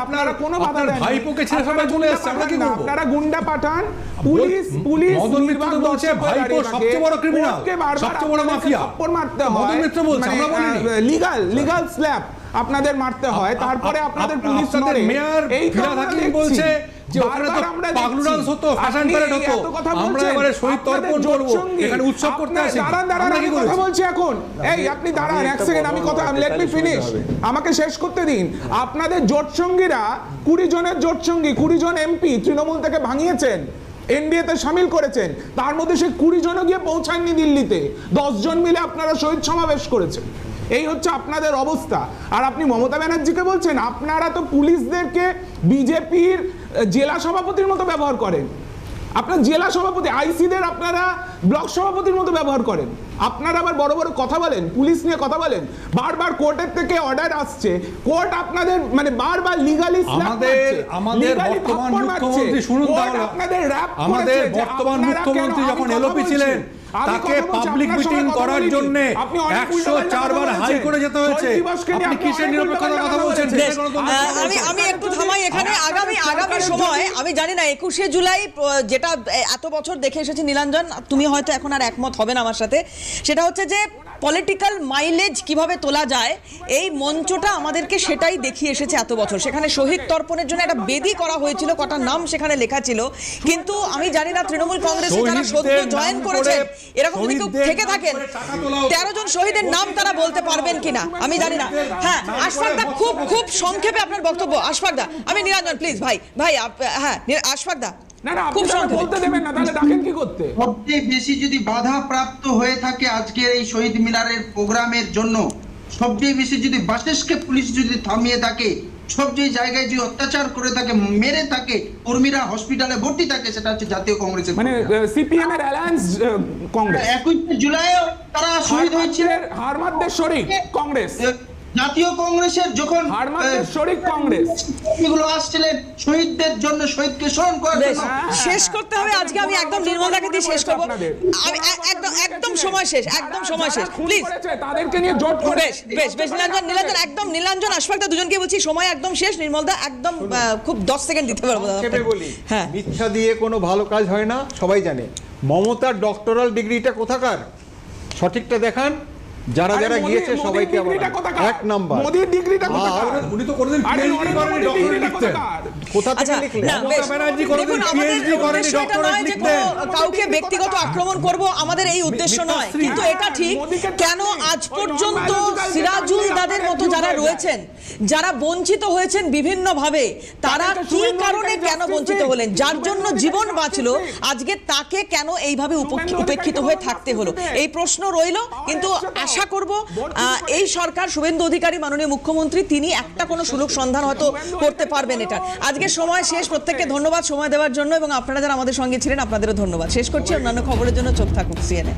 আপনারা কোনো বাধা দেন, আপনারা গুন্ডা পাঠান, পুলিশ বলছে ভাইপো সবচেয়ে বড় ক্রিমিনাল, সবচেয়ে বড় মাফিয়া, মারতে হয়, মদন মিত্র বলছে, আমরা বলিনি, লিগ্যাল স্ল্যাপ আপনাদের মারতে হয়, তারপরে আপনাদের পুলিশ নড়ে। মেয়র ফিরাদ হাকিম বলছে যে ওখানে তো পাগলু ডান্স হতো, ফ্যাশন প্যারেড হতো, আমরা এবারে শহীদ তর্পণ করব, এখানে উৎসব করতে আসি। দাঁড়ান, আমি কথা বলছি এখন। এই আপনি দাঁড়ান এক সেকেন্ড, আমি কথা, লেট মি ফিনিশ, আমাকে শেষ করতে দিন। আপনাদের জোট সঙ্গীরা 20 জনের জোট সঙ্গী, 20 জন এমপি তৃণমূল থেকে ভাঙিয়েছেন, এনডিএতে সামিল করেছেন, তার মধ্যে সে 20 জনও গিয়ে পৌঁছাননি দিল্লিতে, 10 জন মিলে আপনারা শহীদ সমাবেশ করেছেন। এই হচ্ছে আপনাদের অবস্থা। আর আপনি মমতা ব্যানার্জিকে বলছেন আপনারা তো পুলিশদেরকে বিজেপির জেলা সভাপতির মতো ব্যবহার করেন, আপনার জেলা সভাপতি, আইসিদের আপনারা ব্লক সভাপতির মতো ব্যবহার করেন। আপনারা আবার বড় বড় কথা বলেন, পুলিশ নিয়ে কথা বলেন, বারবার কোর্টের থেকে অর্ডার আসছে, কোর্ট আপনাদের মানে বারবার লিগালি আমাদের বর্তমান মুখ্যমন্ত্রী, শুনুন তাহলে, আমাদের বর্তমান মুখ্যমন্ত্রী যখন এলওপি ছিলেন, তাকে পাবলিক মিটিং করার জন্য 104 বার হাইকোর্টে যেতে হয়েছে। আপনি কিসের নিরপেক্ষতার কথা বলছেন? আমি একটু থামাই এখানে। আগামী সময় আমি জানি না 21শে জুলাই যেটা এত বছর দেখে এসেছি, নীলাঞ্জন তুমি হয়তো এখন আর একমত হবে না আমার সাথে, সেটা হচ্ছে যে পলিটিক্যাল মাইলেজ কিভাবে তোলা যায়, এই মঞ্চটা আমাদেরকে সেটাই দেখিয়ে এসেছে এত বছর। সেখানে শহীদ তর্পণের জন্য একটা বেদি করা হয়েছিল, কটা নাম সেখানে লেখা ছিল, কিন্তু আমি জানি না তৃণমূল কংগ্রেসে যারা সদ্য জয়েন করেছেন এরকম যদি কেউ থেকে থাকেন, 13 জন শহীদের নাম তারা বলতে পারবেন কিনা আমি জানি না। হ্যাঁ, আশফাকদা খুব সংক্ষেপে আপনার বক্তব্য। আশফাকদা, আমি নিরঞ্জন প্লিজ, ভাই হ্যাঁ আশফাকদা, খুব বলতে দেবেন না, তাহলে ডাকেন কি করতে? সবচেয়ে বেশি যদি বাধা প্রাপ্ত হয়ে থাকে আজকের এই শহীদ মিনারের প্রোগ্রামের জন্য, সবচেয়ে বেশি যদি বাসেসকে পুলিশ যদি থামিয়ে থাকে, সবচেয়ে জায়গায় যে অত্যাচার করে থাকে, মেরে থাকে, কর্মীরা হসপিটালে ভর্তি থাকে, সেটা হচ্ছে জাতীয় কংগ্রেসের মানে সিপিএম এর অ্যালায়েন্স কংগ্রেস। 21 জুলাইও তারা শহীদ হয়েছিলেন। হারমাদদের শরিক কংগ্রেস, জাতীয় কংগ্রেসের যখন হারমাদদের শরিক কংগ্রেস এগুলো আসছিলেন শহীদদের জন্য, শহীদকে স্মরণ করার বেশ, জন্য। শেষ করতে হবে আজকে। আমি একদম নির্মলদাকে দিয়ে শেষ করবো। আমি একদম সময় শেষ, একদম সময় শেষ, প্লিজ। তাদেরকে নিয়ে জোট করে বেশ নীলাঞ্জন একদম আশফাকদা দুজনকে বলছি সময় একদম শেষ। নির্মলদা একদম খুব 10 সেকেন্ড দিতে পারবো। সংক্ষেপে বলি, হ্যাঁ, মিথ্যা দিয়ে কোনো ভালো কাজ হয় না, সবাই জানে। মমতার ডক্টরাল ডিগ্রিটা কোথাকার, সঠিকটা দেখান। যারা যারা গিয়েছে সবাইকে এক নাম্বার। মোদির ডিগ্রিটা কোথাকার? উনি তো কোনোদিন পিএইচডি করেনি, ডক্টরেট লিখতেন। কোথা থেকে আচ্ছা, লিখলেন? না, বেশ। ব্যানার্জি কোনোদিন দেখুন, আমাদের PhD করেনি, উদ্দেশ্য এটা ডক্টরেট নয় যে লিখতেন। কাউকে ব্যক্তিগত আক্রমণ করব, আমাদের এই উদ্দেশ্য নয়। মিতাশ্রী। কিন্তু এটা ঠিক, কেন আজ পর্যন্ত সিরাজুল দাদের মতো যারা রয়েছেন, যারা বঞ্চিত হয়েছেন বিভিন্ন ভাবে, তারা কি কারণে কেন বঞ্চিত হলেন, যার জন্য জীবন বাঁচলো, আজকে তাকে কেন এইভাবে উপেক্ষিত হয়ে থাকতে হলো, এই প্রশ্ন রইলো। কিন্তু আশা করব এই সরকার, শুভেন্দু অধিকারী মাননীয় মুখ্যমন্ত্রী, তিনি একটা কোনো সুলুক সন্ধান হয়তো করতে পারবেন এটা। আজকে সময় শেষ। প্রত্যেককে ধন্যবাদ সময় দেওয়ার জন্য, এবং আপনারা যারা আমাদের সঙ্গে ছিলেন আপনাদেরও ধন্যবাদ। শেষ করছি। অন্যান্য খবরের জন্য চোখ থাকুন CNN।